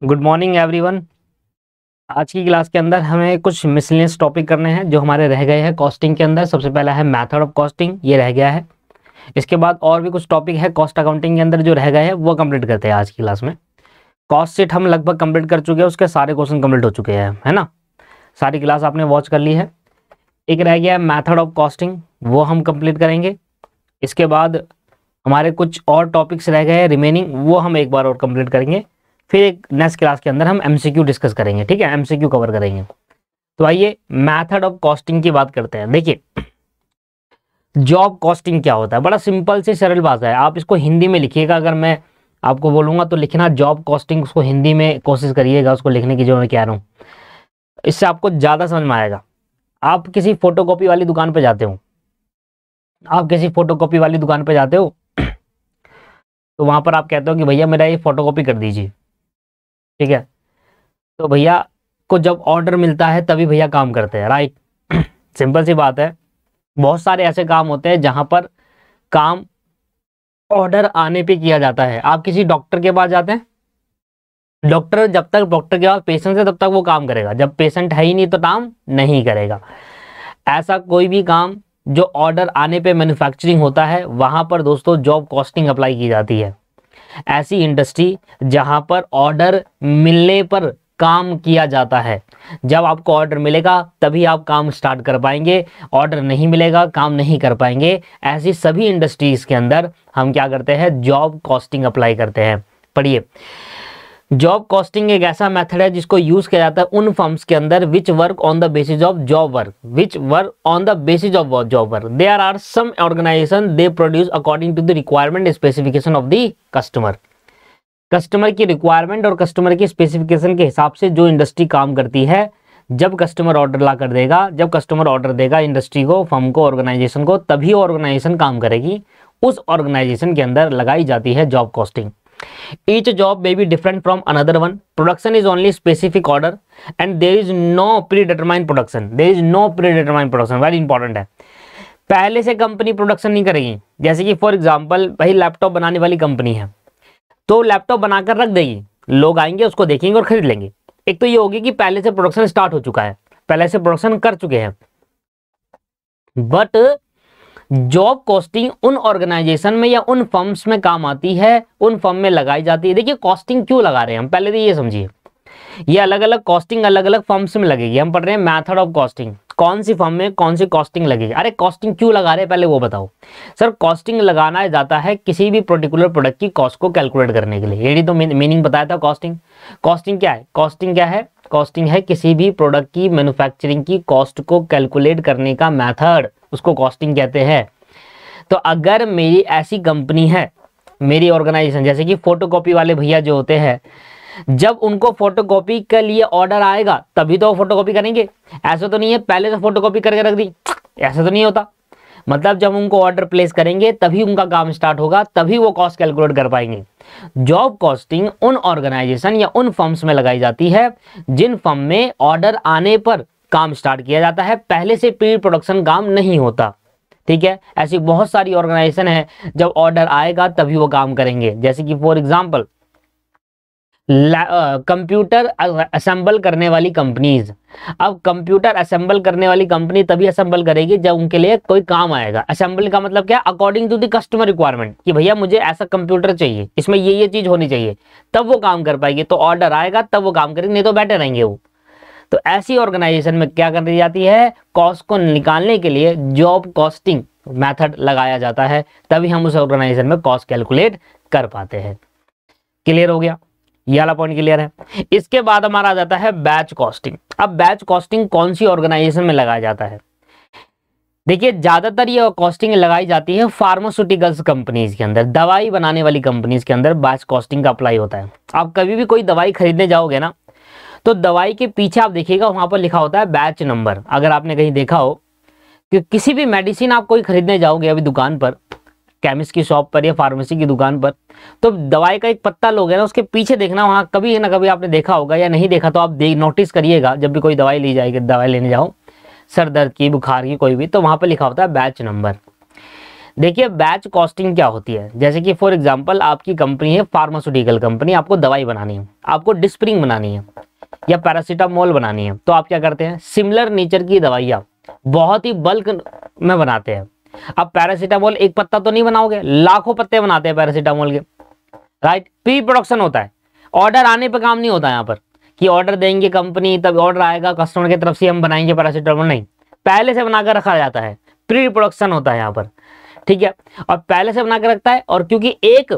Good morning everyone. आज की class के अंदर हमें कुछ मिसलेनियस टॉपिक करने हैं जो हमारे रह गए हैं कॉस्टिंग के अंदर। सबसे पहला है मेथड ऑफ कॉस्टिंग, ये रह गया है। इसके बाद और भी कुछ टॉपिक है कॉस्ट अकाउंटिंग के अंदर जो रह गए हैं वो कंप्लीट करते हैं आज की क्लास में। कॉस्ट शीट हम लगभग कंप्लीट कर चुके हैं, उसके सारे क्वेश्चन कंप्लीट हो चुके हैं, है ना। सारी क्लास आपने वॉच कर ली है। एक रह गया है मेथड ऑफ कॉस्टिंग, वो हम कंप्लीट करेंगे। इसके बाद हमारे कुछ और टॉपिक्स रह गए हैं रिमेनिंग, वो हम एक बार और कंप्लीट करेंगे। फिर एक नेक्स्ट क्लास के अंदर हम एमसीक्यू डिस्कस करेंगे, ठीक है, एमसीक्यू कवर करेंगे। तो आइए मेथड ऑफ कॉस्टिंग की बात करते हैं। देखिए, जॉब कॉस्टिंग क्या होता है, बड़ा सिंपल से सरल भाषा है। आप इसको हिंदी में लिखिएगा, अगर मैं आपको बोलूंगा तो लिखना जॉब कॉस्टिंग, उसको हिंदी में कोशिश करिएगा उसको लिखने की जो मैं कह रहा हूँ, इससे आपको ज़्यादा समझ में आएगा। आप किसी फोटोकॉपी वाली दुकान पर जाते हो, आप किसी फोटोकॉपी वाली दुकान पर जाते हो तो वहाँ पर आप कहते हो कि भैया मेरा ये फोटोकॉपी कर दीजिए, ठीक है। तो भैया को जब ऑर्डर मिलता है तभी भैया काम करते हैं, राइट। सिंपल सी बात है। बहुत सारे ऐसे काम होते हैं जहां पर काम ऑर्डर आने पे किया जाता है। आप किसी डॉक्टर के पास जाते हैं, डॉक्टर जब तक डॉक्टर के पास पेशेंट है तब तक वो काम करेगा, जब पेशेंट है ही नहीं तो काम नहीं करेगा। ऐसा कोई भी काम जो ऑर्डर आने पे मैन्युफैक्चरिंग होता है वहां पर दोस्तों जॉब कॉस्टिंग अप्लाई की जाती है। ऐसी इंडस्ट्री जहां पर ऑर्डर मिलने पर काम किया जाता है, जब आपको ऑर्डर मिलेगा तभी आप काम स्टार्ट कर पाएंगे, ऑर्डर नहीं मिलेगा काम नहीं कर पाएंगे। ऐसी सभी इंडस्ट्रीज के अंदर हम क्या करते हैं, जॉब कॉस्टिंग अप्लाई करते हैं। पढ़िए, जॉब कॉस्टिंग एक ऐसा मेथड है जिसको यूज किया जाता है उन फर्म्स के अंदर which work on the basis of job work, which work on the basis of job work. There are some organisation they produce according to the requirement specification of the customer. Customer की requirement और customer की specification के हिसाब से जो industry काम करती है, जब कस्टमर ऑर्डर ला कर देगा, जब कस्टमर ऑर्डर देगा इंडस्ट्री को, फर्म को, ऑर्गेनाइजेशन को, तभी ऑर्गेनाइजेशन काम करेगी। उस ऑर्गेनाइजेशन के अंदर लगाई जाती है job costing. Each job may be different from another one. Production is only specific order and there is no predetermined production. There is no predetermined production. Very important है। पहले से कंपनी प्रोडक्शन नहीं करेगी। जैसे कि फॉर एग्जांपल भाई laptop बनाने वाली कंपनी है, तो लैपटॉप बनाकर रख देगी, लोग आएंगे उसको देखेंगे और खरीद लेंगे। एक तो ये होगी कि पहले से प्रोडक्शन स्टार्ट हो चुका है, पहले से प्रोडक्शन कर चुके हैं। बट जॉब कॉस्टिंग उन ऑर्गेनाइजेशन में या उन फर्म्स में काम आती है, उन फर्म में लगाई जाती है। देखिए कॉस्टिंग क्यों लगा रहे हैं हम, पहले तो ये समझिए। ये अलग अलग कॉस्टिंग अलग अलग फर्म्स में लगेगी। हम पढ़ रहे हैं मेथड ऑफ कॉस्टिंग, कौन सी फर्म में कौन सी कॉस्टिंग लगेगी। अरे कॉस्टिंग क्यों लगा रहे हैं पहले वो बताओ। सर कॉस्टिंग लगाना जाता है किसी भी पर्टिकुलर प्रोडक्ट की कॉस्ट को कैलकुलेट करने के लिए। यही तो मीनिंग बताया था कॉस्टिंग। कॉस्टिंग क्या है, कॉस्टिंग क्या है, कॉस्टिंग है किसी भी प्रोडक्ट की मैन्युफैक्चरिंग की कॉस्ट को कैलकुलेट करने का मेथड, उसको कॉस्टिंग कहते हैं। तो अगर मेरी ऐसी कंपनी है, मेरी ऑर्गेनाइजेशन, जैसे कि फोटोकॉपी वाले भैया जो होते हैं, जब उनको फोटोकॉपी के लिए ऑर्डर आएगा तभी तो वो फोटोकॉपी करेंगे। ऐसा तो नहीं है पहले से फोटोकॉपी करके रख दी, ऐसा तो नहीं होता। मतलब जब उनको ऑर्डर प्लेस करेंगे तभी उनका काम स्टार्ट होगा, तभी वो कॉस्ट कैलकुलेट कर पाएंगे। जॉब कॉस्टिंग उन ऑर्गेनाइजेशन या उन फर्म्स में लगाई जाती है जिन फर्म में ऑर्डर आने पर काम स्टार्ट किया जाता है, पहले से प्री प्रोडक्शन काम नहीं होता। ठीक है, ऐसी बहुत सारी ऑर्गेनाइजेशन है जब ऑर्डर आएगा तभी वो काम करेंगे। जैसे कि फॉर एग्जांपल कंप्यूटर असेंबल करने वाली कंपनीज। अब कंप्यूटर असेंबल करने वाली कंपनी तभी असेंबल करेगी जब उनके लिए कोई काम आएगा। असेंबल का मतलब क्या, according to the customer requirement, कि भैया मुझे ऐसा कंप्यूटर चाहिए, इसमें ये चीज होनी चाहिए, तब वो काम कर पाएगी। तो ऑर्डर आएगा तब वो काम करेंगे, नहीं तो बैठे रहेंगे वो। तो ऐसी ऑर्गेनाइजेशन में क्या कर दी जाती है, कॉस्ट को निकालने के लिए जॉब कॉस्टिंग मेथड लगाया जाता है, तभी हम उस ऑर्गेनाइजेशन में कॉस्ट कैलकुलेट कर पाते हैं। क्लियर हो गया, ये वाला पॉइंट क्लियर है। इसके बाद हमारा आ जाता है बैच कॉस्टिंग। अब बैच कॉस्टिंग कौन सी ऑर्गेनाइजेशन में लगाया जाता है, देखिए ज्यादातर ये कॉस्टिंग लगाई जाती है फार्मास्यूटिकल्स कंपनीज के अंदर, दवाई बनाने वाली कंपनीज के अंदर बैच कॉस्टिंग का अप्लाई होता है। आप कभी भी कोई दवाई खरीदने जाओगे ना, तो दवाई के पीछे आप देखिएगा वहां पर लिखा होता है बैच नंबर। अगर आपने कहीं देखा हो कि किसी भी मेडिसिन आप कोई खरीदने जाओगे अभी दुकान पर, केमिस्ट की शॉप पर या फार्मेसी की दुकान पर, तो दवाई का एक पत्ता लोगे ना, उसके पीछे देखना, वहां कभी ना कभी आपने देखा होगा, या नहीं देखा तो आप नोटिस करिएगा। जब भी कोई दवाई ली जाएगी, दवाई लेने जाओ, सर दर्द की, बुखार की, कोई भी, तो वहां पर लिखा होता है बैच नंबर। देखिए बैच कॉस्टिंग क्या होती है, जैसे कि फॉर एग्जांपल आपकी कंपनी है फार्मास्यूटिकल कंपनी, आपको दवाई बनानी है, आपको डिस्प्रिंग बनानी है या पैरासीटामोल बनानी है, तो आप क्या करते हैं, सिमिलर नेचर की दवाइयाँ बहुत ही बल्क में बनाते हैं। अब पैरासीटामोल एक पत्ता तो नहीं बनाओगे, लाखों पत्ते बनाते हैं पैरासीटामोल के, राइट। प्री प्रोडक्शन होता है, ऑर्डर आने पे काम नहीं होता यहाँ पर कि ऑर्डर देंगे कंपनी तब ऑर्डर आएगा कस्टमर की तरफ से हम बनाएंगे पैरासीटामोल, नहीं, पहले से बनाकर रखा जाता है, प्री प्रोडक्शन होता है यहाँ पर, ठीक है। और पहले से बना के रखता है, और क्योंकि एक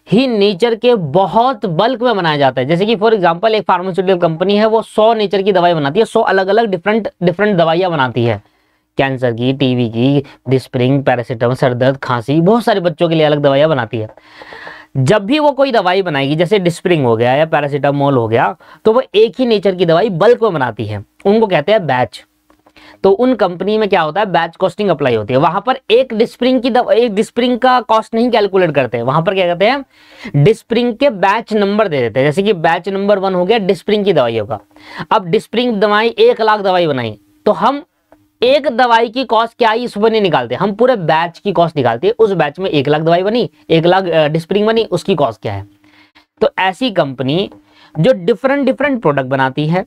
ही नेचर के बहुत बल्क में बनाया जाता है, जैसे कि फॉर एग्जांपल एक फार्मास्यूटिकल कंपनी है, वो 100 नेचर की दवाई बनाती है, 100 अलग अलग डिफरेंट दवाइयां बनाती है, कैंसर की, टीबी की, डिस्प्रिंग, पैरासीटामोल, सर दर्द, खांसी, बहुत सारे बच्चों के लिए अलग दवाइयां बनाती है। जब भी वो कोई दवाई बनाएगी, जैसे डिस्प्रिंग हो गया या पैरासीटामोल हो गया, तो वो एक ही नेचर की दवाई बल्क में बनाती है, उनको कहते हैं बैच। तो उन कंपनी में क्या होता है, बैच कॉस्टिंग अप्लाई होती है। वहां पर एक डिस्प्रिंग का कॉस्ट नहीं कैलकुलेट करते हैं, वहां पर क्या कहते हैं, डिस्प्रिंग के बैच नंबर दे देते हैं, जैसे कि बैच नंबर 1 हो गया डिस्प्रिंग की दवाइयों का। अब डिस्प्रिंग दवाई 1 लाख दवाई बनाई, तो हम एक दवाई की कॉस्ट क्या आई इस पर नहीं निकालते, हम पूरे बैच की कॉस्ट निकालते हैं। उस बैच में 1 लाख दवाई बनी, 1 लाख डिस्प्रिंग बनी, उसकी कॉस्ट क्या है। तो ऐसी कंपनी जो डिफरेंट प्रोडक्ट बनाती है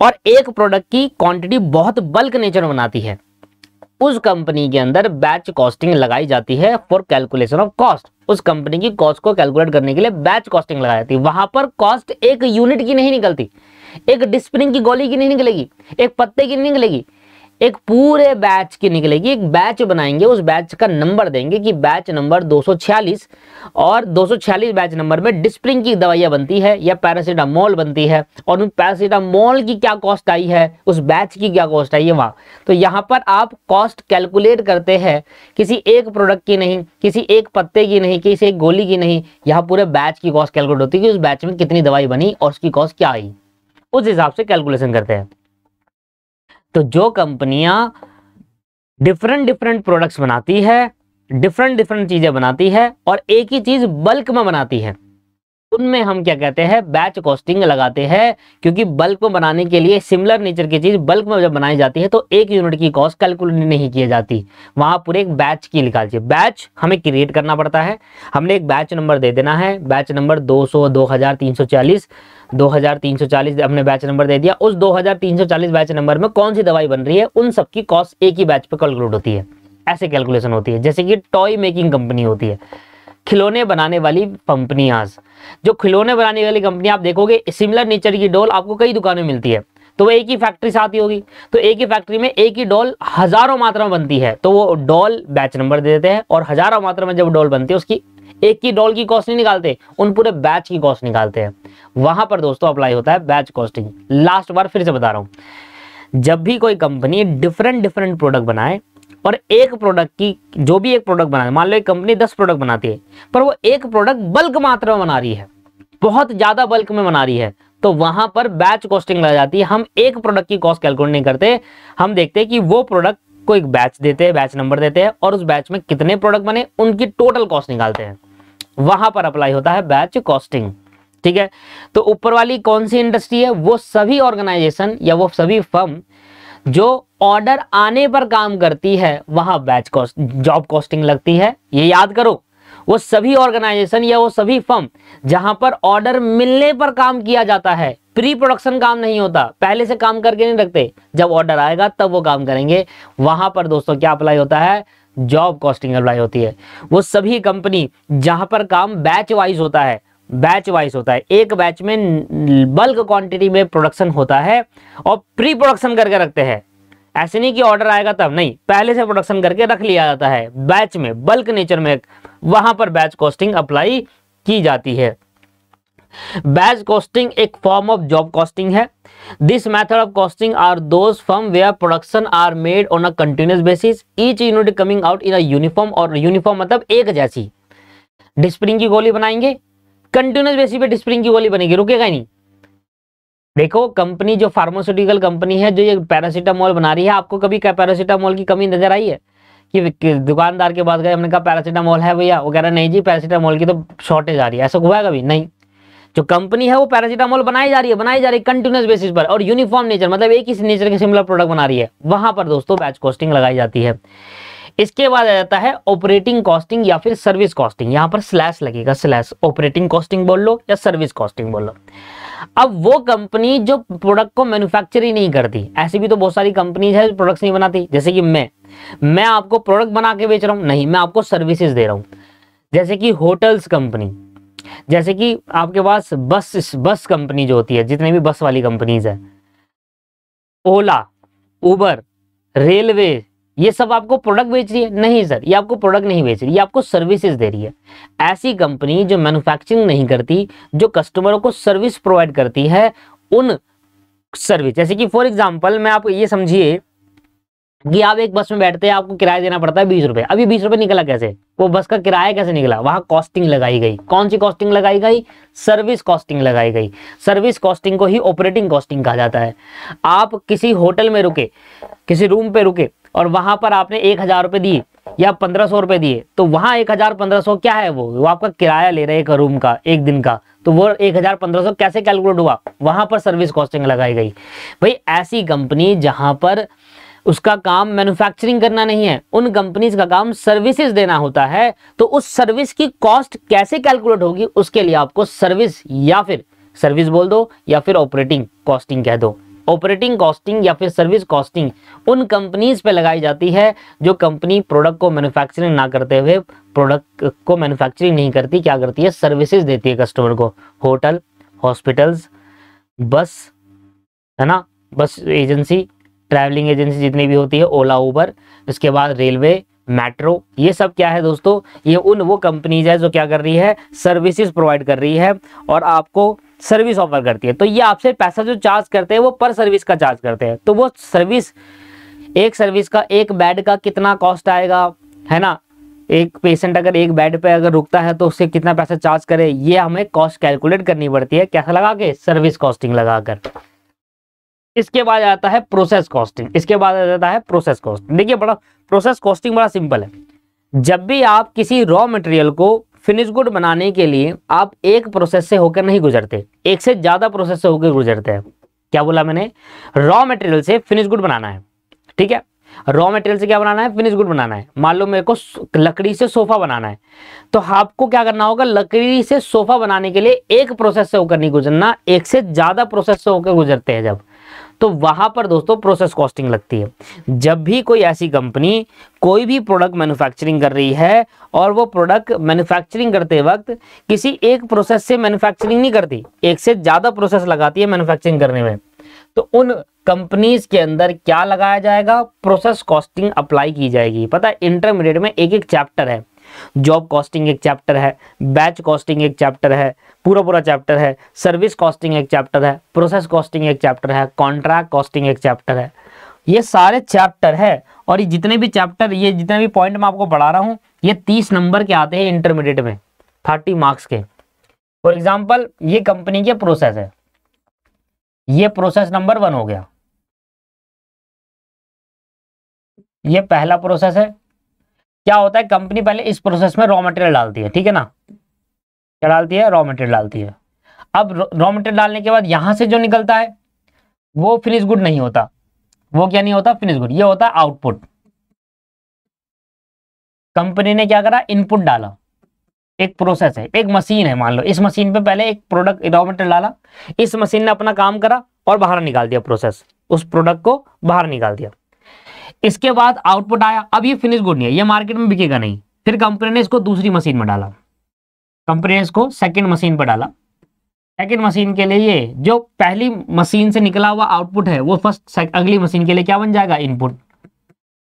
और एक प्रोडक्ट की क्वांटिटी बहुत बल्क नेचर में बनाती है, उस कंपनी के अंदर बैच कॉस्टिंग लगाई जाती है फॉर कैलकुलेशन ऑफ कॉस्ट। उस कंपनी की कॉस्ट को कैलकुलेट करने के लिए बैच कॉस्टिंग लगाई जाती है। वहां पर कॉस्ट एक यूनिट की नहीं निकलती, एक डिस्प्रिंग की गोली की नहीं निकलेगी, एक पत्ते की नहीं निकलेगी, एक पूरे बैच की निकलेगी। एक बैच बनाएंगे, उस बैच का नंबर देंगे कि बैच नंबर 246, और 246 बैच नंबर में डिस्प्रिंग की दवाइयां बनती है या पैरासीटामोल बनती है, और उन पैरासीटामोल की क्या कॉस्ट आई है, उस बैच की क्या कॉस्ट आई है वहां। तो यहां पर आप कॉस्ट कैलकुलेट करते हैं, किसी एक प्रोडक्ट की नहीं, किसी एक पत्ते की नहीं, किसी एक गोली की नहीं, यहां पूरे बैच की कॉस्ट कैलकुलेट होती है कि उस बैच में कितनी दवाई बनी और उसकी कॉस्ट क्या आई, उस हिसाब से कैलकुलेशन करते हैं। तो जो कंपनियां डिफरेंट प्रोडक्ट्स बनाती है, डिफरेंट चीजें बनाती है और एक ही चीज बल्क में बनाती है, उनमें हम क्या कहते हैं, बैच कॉस्टिंग लगाते हैं। क्योंकि बल्क में बनाने के लिए सिमिलर नेचर की चीज बल्क में जब बनाई जाती है तो एक यूनिट की कॉस्ट कैलकुलेट नहीं की जाती, वहां पूरे एक बैच की निकाल चाहिए। बैच हमें क्रिएट करना पड़ता है, हमने एक बैच नंबर दे देना है, बैच नंबर 200, 2340 हमने बैच नंबर दे दिया। उस 2340 बैच नंबर में कौन सी दवाई बन रही है, उन सबकी कॉस्ट एक ही बैच पे कैलकुलेट होती है। ऐसे कैलकुलेशन होती है। जैसे कि टॉय मेकिंग कंपनी होती है, खिलौने बनाने वाली कंपनियां, जो खिलौने बनाने वाली कंपनी आप देखोगे सिमिलर नेचर की डॉल आपको कई दुकानों में मिलती है, तो वो एक ही फैक्ट्री से आती होगी, तो एक ही फैक्ट्री में एक ही डॉल हजारों मात्रा में बनती है, तो वो डॉल बैच नंबर दे देते हैं, और हजारों मात्रा में जब डॉल बनती है उसकी एक की डॉल की कॉस्ट नहीं निकालते, उन पूरे बैच की कॉस्ट निकालते हैं। वहां पर दोस्तों अप्लाई होता है बैच कॉस्टिंग। लास्ट बार फिर से बता रहा हूं, जब भी कोई कंपनी डिफरेंट प्रोडक्ट बनाए और एक प्रोडक्ट की, जो भी एक प्रोडक्ट बनाए, मान लो एक कंपनी 10 प्रोडक्ट बनाती है पर वो एक प्रोडक्ट बल्क मात्रा में बना रही है, बहुत ज्यादा बल्क में बना रही है, तो वहां पर बैच कॉस्टिंग लग जाती है। हम एक प्रोडक्ट की कॉस्ट कैलकुलेट नहीं करते, हम देखते हैं कि वो प्रोडक्ट को एक बैच देते हैं, बैच नंबर देते हैं, और उस बैच में कितने प्रोडक्ट बने उनकी टोटल कॉस्ट निकालते हैं। वहां पर अप्लाई होता है बैच कॉस्टिंग, ठीक है। तो ऊपर वाली कौन सी इंडस्ट्री है, वो सभी ऑर्गेनाइजेशन या वो सभी फर्म जो ऑर्डर आने पर काम करती है, वहां बैच कॉस्ट जॉब कॉस्टिंग लगती है। ये याद करो, वो सभी ऑर्गेनाइजेशन या वो सभी फर्म जहां पर ऑर्डर मिलने पर काम किया जाता है, प्री प्रोडक्शन काम नहीं होता, पहले से काम करके नहीं रखते, जब ऑर्डर आएगा तब वो काम करेंगे, वहां पर दोस्तों क्या अप्लाई होता है, जॉब कॉस्टिंग अप्लाई होती है। वो सभी कंपनी जहां पर काम बैच वाइज होता है, एक बैच में बल्क क्वांटिटी में प्रोडक्शन होता है और प्री प्रोडक्शन करके रखते हैं। ऐसे नहीं कि ऑर्डर आएगा तब, नहीं, पहले से प्रोडक्शन करके रख लिया जाता है बैच में, बल्क नेचर में, वहां पर बैच कॉस्टिंग अप्लाई की जाती है। बैच कॉस्टिंग एक फॉर्म ऑफ जॉब कॉस्टिंग है। This method of costing are those firm where production are made on a continuous basis, each unit coming out in a uniform, और uniform मतलब एक जैसी। डिस्प्रिंग की गोली बनाएंगे, कंटिन्यूअस बेसिस पे डिस्प्रिंग की गोली बनेगी, रुकेगा ही नहीं। देखो कंपनी जो फार्मास्यूटिकल कंपनी है, जो ये पैरासीटामोल बना रही है, आपको कभी पैरासीटामोल की कमी नजर आई है कि दुकानदार के पास गए, हमने कहा पैरासीटामोल है भैया, वो कह रहा नहीं जी पैरासीटामोल की तो शॉर्टेज आ रही है, ऐसा हुआ है कभी? नहीं। जो कंपनी है वो पैरासीटामोल बनाई जा रही है कंटिन्यूअस बेसिस पर, और यूनिफॉर्म नेचर मतलब एक ही नेचर के सिमिलर प्रोडक्ट बना रही है, वहां पर दोस्तों बैच कॉस्टिंग लगाई जाती है। इसके बाद आ जाता है ऑपरेटिंग कॉस्टिंग या फिर सर्विस कॉस्टिंग। यहां पर स्लैश लगेगा, स्लैश, ऑपरेटिंग कॉस्टिंग बोल लो या सर्विस कॉस्टिंग बोल लो। अब वो कंपनी जो प्रोडक्ट को मैन्युफैक्चर ही नहीं करती, ऐसी भी तो बहुत सारी कंपनीज है जो प्रोडक्ट्स नहीं बनाती, जैसे कि मैं आपको प्रोडक्ट बना के बेच रहा हूं, नहीं, मैं आपको सर्विसेज दे रहा हूं। जैसे कि होटल्स कंपनी, जैसे कि आपके पास बस कंपनी जो होती है, जितने भी बस वाली कंपनीज है, ओला, उबर, रेलवे, ये सब आपको प्रोडक्ट बेच रही है? नहीं सर, ये आपको प्रोडक्ट नहीं बेच रही, ये आपको सर्विसेज दे रही है। ऐसी कंपनी जो मैन्युफैक्चरिंग नहीं करती, जो कस्टमरों को सर्विस प्रोवाइड करती है, उन सर्विस, जैसे कि फॉर एग्जांपल मैं आपको ये समझिए कि आप एक बस में बैठते हैं, आपको किराया देना पड़ता है 20 रुपए। अभी 20 रुपए निकला कैसे? वो बस का किराया कैसे निकला? वहां कॉस्टिंग लगाई गई। कौन सी कॉस्टिंग लगाई गई? सर्विस कॉस्टिंग लगाई गई। सर्विस कॉस्टिंग को ही ऑपरेटिंग कॉस्टिंग कहा जाता है। आप किसी होटल में रुके, किसी रूम पे रुके और वहां पर आपने 1000 रुपए दिए या 1500 रुपए दिए, तो वहां 1000 1500 क्या है? वो आपका किराया ले रहे हैं एक रूम का, एक दिन का। तो वो 1000 1500 कैसे कैलकुलेट हुआ? वहां पर सर्विस कॉस्टिंग लगाई गई। भाई ऐसी कंपनी जहां पर उसका काम मैन्युफैक्चरिंग करना नहीं है, उन कंपनीज का काम सर्विसेज देना होता है, तो उस सर्विस की कॉस्ट कैसे कैलकुलेट होगी, उसके लिए आपको सर्विस या फिर सर्विस बोल दो या फिर ऑपरेटिंग कॉस्टिंग कह दो। ऑपरेटिंग कॉस्टिंग या फिर सर्विस कॉस्टिंग उन कंपनीज पे लगाई जाती है जो कंपनी प्रोडक्ट को मैन्युफैक्चरिंग ना करते हुए, प्रोडक्ट को मैन्युफैक्चरिंग नहीं करती, क्या करती है? सर्विसेज देती है कस्टमर को। होटल, हॉस्पिटल्स, बस, है ना, बस एजेंसी, ट्रैवलिंग एजेंसी जितनी भी होती है, ओला, उबर, इसके बाद रेलवे, मेट्रो, ये सब क्या है दोस्तों? ये वो कंपनीज है जो क्या कर रही है? सर्विसेज प्रोवाइड कर रही है और आपको सर्विस ऑफर करती है। तो ये आपसे पैसा जो चार्ज करते हैं वो पर सर्विस का चार्ज करते हैं। तो वो सर्विस, एक सर्विस का, एक बेड का कितना कॉस्ट आएगा, है ना, एक पेशेंट अगर एक बेड पे अगर रुकता है तो उससे कितना पैसा चार्ज करे, ये हमें कॉस्ट कैलकुलेट करनी पड़ती है। कैसा लगा के? सर्विस कॉस्टिंग लगाकर। इसके बाद आता है प्रोसेस कॉस्टिंग। इसके बाद आ जाता है प्रोसेस कॉस्टिंग। देखिए बड़ा प्रोसेस कॉस्टिंग बड़ा सिंपल है। जब भी आप किसी रॉ मटेरियल को फिनिश गुड बनाने के लिए आप एक प्रोसेस से होकर नहीं गुजरते, एक से ज्यादा प्रोसेस से होकर गुजरते हैं। क्या बोला मैंने? रॉ मटेरियल से फिनिश गुड बनाना है, ठीक है, रॉ मटेरियल से क्या बनाना है? फिनिश गुड बनाना है। मान लो मेरे को लकड़ी से सोफा बनाना है, तो आपको क्या करना होगा? लकड़ी से सोफा बनाने के लिए एक प्रोसेस से होकर नहीं गुजरना, एक से ज्यादा प्रोसेस से होकर गुजरते हैं जब, तो वहां पर दोस्तों प्रोसेस कॉस्टिंग लगती है। जब भी कोई ऐसी कंपनी कोई भी प्रोडक्ट मैन्युफैक्चरिंग कर रही है और वो प्रोडक्ट मैन्युफैक्चरिंग करते वक्त किसी एक प्रोसेस से मैन्युफैक्चरिंग नहीं करती, एक से ज्यादा प्रोसेस लगाती है मैन्युफैक्चरिंग करने में, तो उन कंपनीज के अंदर क्या लगाया जाएगा? प्रोसेस कॉस्टिंग अप्लाई की जाएगी। पता है इंटरमीडिएट में एक एक चैप्टर है, जॉब कॉस्टिंग एक चैप्टर है, बैच कॉस्टिंग एक चैप्टर है, पूरा चैप्टर है, सर्विस कॉस्टिंग एक चैप्टर है, प्रोसेस कॉस्टिंग एक चैप्टर है, कॉन्ट्रैक्ट कॉस्टिंग एक चैप्टर है। ये सारे चैप्टर है और ये जितने भी चैप्टर, ये जितने भी पॉइंट मैं आपको पढ़ा रहा हूं, ये 30 नंबर के आते हैं इंटरमीडिएट में, 30 मार्क्स के। फॉर एग्जाम्पल ये कंपनी के प्रोसेस है, ये प्रोसेस नंबर 1 हो गया, ये पहला प्रोसेस है। क्या होता है? कंपनी पहले इस प्रोसेस में रॉ मटेरियल डालती है, ठीक है ना, क्या डालती है? रॉ मटेरियल डालती है। अब रॉ मटेरियल डालने के बाद यहां से जो निकलता है वो फिनिश गुड नहीं होता। वो क्या नहीं होता? Finish good. ये होता है आउटपुट। कंपनी ने क्या करा? इनपुट डाला। एक प्रोसेस है, एक मशीन है, मान लो इस मशीन पे पहले एक प्रोडक्ट रॉ मटेरियल डाला, इस मशीन ने अपना काम करा और बाहर निकाल दिया प्रोसेस, उस प्रोडक्ट को बाहर निकाल दिया। इसके बाद आउटपुट आया। अब ये फिनिश गुड नहीं है, ये मार्केट में बिकेगा नहीं। फिर कंपनी ने इसको दूसरी मशीन में डाला, कंपनी ने इसको सेकंड मशीन पर डाला। सेकंड मशीन के लिए ये जो पहली मशीन से निकला हुआ आउटपुट है वो फर्स्ट अगली मशीन के लिए क्या बन जाएगा? इनपुट।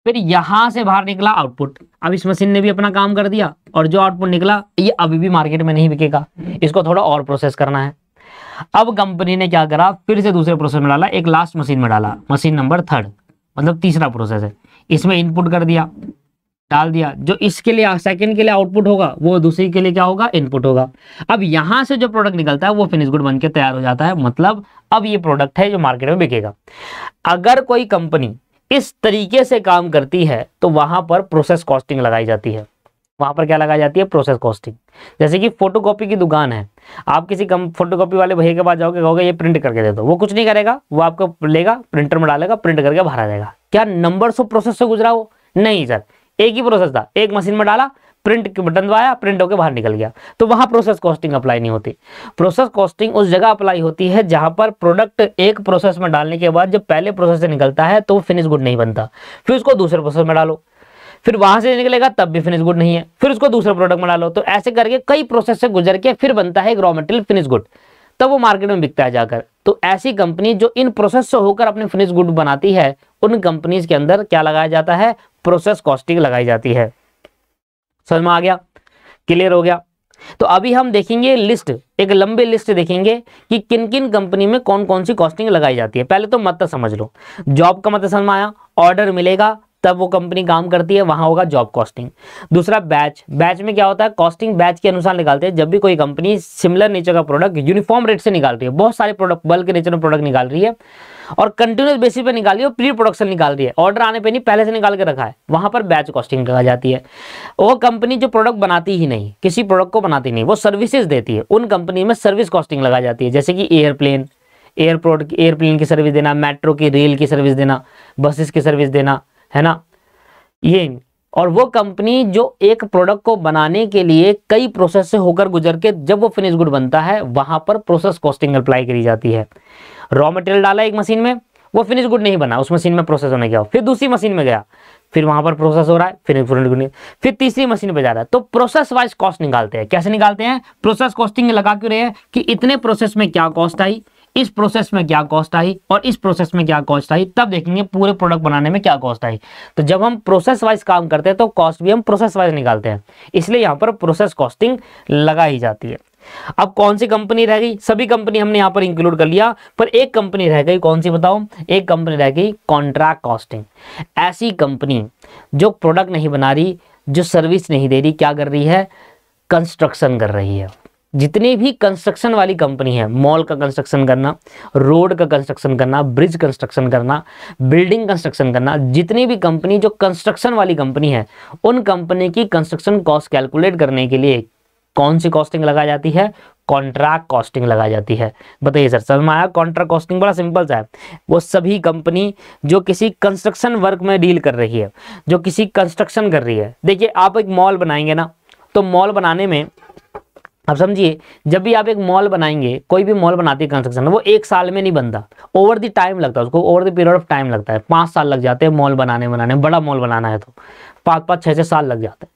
फिर यहां से बाहर निकला आउटपुट। अब इस मशीन ने भी अपना काम कर दिया और जो आउटपुट निकला ये अभी भी मार्केट में नहीं बिकेगा, इसको थोड़ा और प्रोसेस करना है। अब कंपनी ने क्या करा? फिर से दूसरे प्रोसेस में डाला, एक लास्ट मशीन में डाला, मशीन नंबर 3, मतलब तीसरा प्रोसेस है। इसमें इनपुट कर दिया, डाल दिया, जो इसके लिए सेकंड के लिए आउटपुट होगा वो दूसरी के लिए क्या होगा? इनपुट होगा। अब यहां से जो प्रोडक्ट निकलता है वो फिनिश गुड बनके तैयार हो जाता है, मतलब अब ये प्रोडक्ट है जो मार्केट में बिकेगा। अगर कोई कंपनी इस तरीके से काम करती है तो वहां पर प्रोसेस कॉस्टिंग लगाई जाती है। वहां पर क्या लगाई जाती है? Process costing. जैसे कि फोटोकॉपी की दुकान है, आप किसी फोटोकॉपी वाले भैया के पास जाओगे, कहोगे ये प्रिंट करके दे दो, वो कुछ नहीं करेगा, वो आपको लेगा, प्रिंटर में डालेगा, प्रिंट करके बाहर आ जाएगा। क्या नंबर्स ऑफ प्रोसेस से गुजरा हो? नहीं सर, एक ही प्रोसेस था, एक मशीन में डाला, प्रिंट के बटन दबाया, प्रिंट होकर बाहर निकल गया, तो वहां प्रोसेस कॉस्टिंग अप्लाई नहीं होती। प्रोसेस कॉस्टिंग उस जगह अप्लाई होती है जहां पर प्रोडक्ट एक प्रोसेस में डालने के बाद जब पहले प्रोसेस से निकलता है तो वो फिनिश गुड नहीं बनता, फिर उसको दूसरे प्रोसेस में डालो, फिर वहां से निकलेगा तब भी फिनिश गुड नहीं है, फिर उसको दूसरे प्रोडक्ट में डालो, तो ऐसे करके कई प्रोसेस से गुजर के फिर बनता है एक रॉ मटेरियल फिनिश गुड, तब वो मार्केट में बिकता है जाकर। तो ऐसी कंपनी जो इन प्रोसेस से होकर अपने फिनिश गुड बनाती है, उन कंपनीज के अंदर क्या लगाया जाता है, प्रोसेस कॉस्टिंग लगाई जाती है। समझ में आ गया, क्लियर हो गया। तो अभी हम देखेंगे लिस्ट, एक लंबी लिस्ट देखेंगे कि किन किन कंपनी में कौन कौन सी कॉस्टिंग लगाई जाती है। पहले तो मतलब समझ लो, जॉब का मतलब समझ में आया, ऑर्डर मिलेगा तब वो कंपनी काम करती है, वहां होगा जॉब कॉस्टिंग। दूसरा बैच, बैच में क्या होता है, कॉस्टिंग बैच के अनुसार निकालते हैं। जब भी कोई कंपनी सिमिलर नेचर का प्रोडक्ट यूनिफॉर्म रेट से निकाल रही है, बहुत सारे प्रोडक्ट बल्क नेचर में प्रोडक्ट निकाल रही है और कंटिन्यूस बेसिस पे निकाल रही है, प्री प्रोडक्शन निकाल रही है, ऑर्डर आने पे नहीं, पहले से निकाल के रखा है, वहां पर बैच कॉस्टिंग कहा जाती है। वो कंपनी जो प्रोडक्ट बनाती ही नहीं, किसी प्रोडक्ट को बनाती नहीं, वो सर्विसेज देती है, उन कंपनी में सर्विस कॉस्टिंग लगा जाती है। जैसे कि एयरप्लेन, एयरपोर्ट की एयरप्लेन की सर्विस देना, मेट्रो की रेल की सर्विस देना, बसेस की सर्विस देना, है ना ये। और वो कंपनी जो एक प्रोडक्ट को बनाने के लिए कई प्रोसेस से होकर गुजर के जब वो फिनिश गुड बनता है, वहां पर प्रोसेस कॉस्टिंग अप्लाई करी जाती है। रॉ मटेरियल डाला एक मशीन में, वो फिनिश गुड नहीं बना, उस मशीन में प्रोसेस होने गया, फिर दूसरी मशीन में गया, फिर वहां पर प्रोसेस हो रहा है, फिर तीसरी मशीन पे जा रहा है, तो प्रोसेस वाइज कॉस्ट निकालते हैं। कैसे निकालते हैं, प्रोसेस कॉस्टिंग लगा क्यों रहे हैं कि इतने प्रोसेस में क्या कॉस्ट आई, इस प्रोसेस में क्या कॉस्ट आई और इस प्रोसेस में क्या कॉस्ट आई, तब देखेंगे पूरे प्रोडक्ट बनाने में क्या कॉस्ट आई। तो जब हम प्रोसेस वाइज काम करते हैं तो कॉस्ट भी हम प्रोसेस वाइज निकालते हैं, इसलिए यहाँ पर प्रोसेस कॉस्टिंग लगाई जाती है। अब कौन सी कंपनी रह गई, सभी कंपनी हमने यहाँ पर इंक्लूड कर लिया, पर एक कंपनी रह गई, कौन सी बताओ, एक कंपनी रह गई कॉन्ट्रैक्ट कॉस्टिंग। ऐसी कंपनी जो प्रोडक्ट नहीं बना रही, जो सर्विस नहीं दे रही, क्या कर रही है, कंस्ट्रक्शन कर रही है। जितनी भी कंस्ट्रक्शन वाली कंपनी है, मॉल का कंस्ट्रक्शन करना, रोड का कंस्ट्रक्शन करना, ब्रिज कंस्ट्रक्शन करना, बिल्डिंग कंस्ट्रक्शन करना, जितनी भी कंपनी जो कंस्ट्रक्शन वाली कंपनी है, उन कंपनी की कंस्ट्रक्शन कॉस्ट कैलकुलेट करने के लिए कौन सी कॉस्टिंग लगाई जाती है, कॉन्ट्रैक्ट कॉस्टिंग लगाई जाती है। बताइए सर, समझ में आया। कॉन्ट्रैक्ट कॉस्टिंग बड़ा सिंपल सा है, वो सभी कंपनी जो किसी कंस्ट्रक्शन वर्क में डील कर रही है, जो किसी कंस्ट्रक्शन कर रही है। देखिए आप एक मॉल बनाएंगे ना, तो मॉल बनाने में अब समझिए, जब भी आप एक मॉल बनाएंगे, कोई भी मॉल बनाती है कंस्ट्रक्शन, वो एक साल में नहीं बनता, ओवर द टाइम लगता है उसको, over the period of time लगता है, 5 साल लग जाते हैं मॉल बनाने बड़ा मॉल बनाना है तो 5-5, 6-6 साल लग जाते हैं।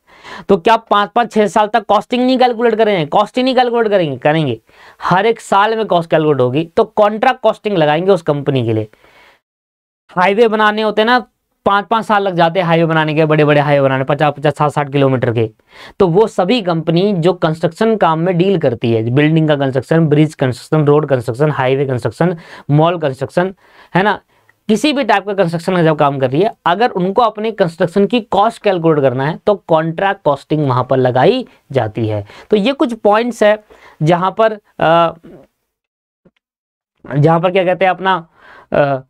तो क्या 5-5, 6 साल तक कॉस्टिंग नहीं कैलकुलेट करेंगे, कॉस्टिंग नहीं कैलकुलेट करेंगे, हर एक साल में कॉस्ट कैलकुलेट होगी। तो कॉन्ट्रैक्ट कॉस्टिंग लगाएंगे उस कंपनी के लिए। हाईवे बनाने होते हैं ना, 5-5 साल लग जाते हैं हाईवे बनाने के, बड़े बड़े हाईवे बनाने, 50-50, 60-60 किलोमीटर के। तो वो सभी कंपनी जो कंस्ट्रक्शन काम में डील करती है, बिल्डिंग का construction, bridge construction, road construction, highway construction, mall construction, है ना, किसी भी टाइप का कंस्ट्रक्शन का जब काम कर रही है, अगर उनको अपने कंस्ट्रक्शन की कॉस्ट कैलकुलेट करना है तो कॉन्ट्रैक्ट कॉस्टिंग वहां पर लगाई जाती है। तो ये कुछ पॉइंट्स है जहां पर क्या कहते हैं अपना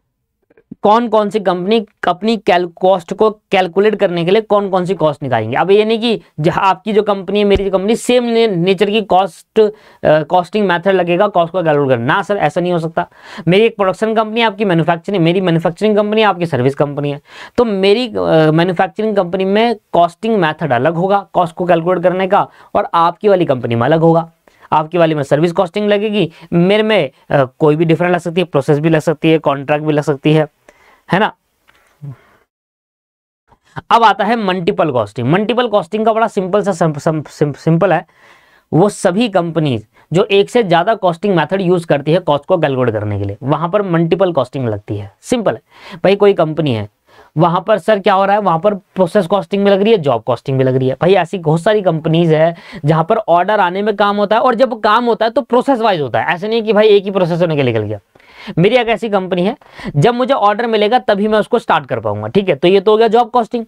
कौन कौन सी कंपनी अपनी कॉस्ट को कैलकुलेट करने के लिए कौन कौन सी कॉस्ट निकालेंगे। अब ये नहीं कि जहां आपकी जो कंपनी है, मेरी जो कंपनी, सेम नेचर की कॉस्टिंग मेथड लगेगा कॉस्ट को कैलकुलेट करना, ना सर ऐसा नहीं हो सकता। मेरी एक प्रोडक्शन कंपनी है, आपकी मैन्युफैक्चरिंग, मेरी मैन्युफैक्चरिंग कंपनी है, आपकी सर्विस कंपनी है। तो मेरी मैन्युफैक्चरिंग कंपनी में कॉस्टिंग मेथड अलग होगा कॉस्ट को कैलकुलेट करने का, और आपकी वाली कंपनी में अलग होगा। आपकी वाली में सर्विस कॉस्टिंग लगेगी, मेरे में कोई भी डिफरेंट लग सकती है, प्रोसेस भी लग सकती है, कॉन्ट्रैक्ट भी लग सकती है ना। अब आता है मल्टीपल कॉस्टिंग। मल्टीपल कॉस्टिंग का बड़ा सिंपल सा सिंपल है, वो सभी कंपनीज जो एक से ज्यादा कॉस्टिंग मेथड यूज करती है कॉस्ट को कैलकुलेट करने के लिए, वहां पर मल्टीपल कॉस्टिंग लगती है। सिंपल है भाई, कोई कंपनी है, वहां पर सर क्या हो रहा है, वहां पर प्रोसेस कॉस्टिंग भी लग रही है, जॉब कॉस्टिंग भी लग रही है। भाई ऐसी बहुत सारी कंपनीज है जहां पर ऑर्डर आने में काम होता है, और जब काम होता है तो प्रोसेस वाइज होता है, ऐसे नहीं कि भाई एक ही प्रोसेस होने के निकल गया। मेरी एक ऐसी कंपनी है, जब मुझे ऑर्डर मिलेगा तभी मैं उसको स्टार्ट कर पाऊंगा, ठीक है। तो ये तो हो गया जॉब कॉस्टिंग।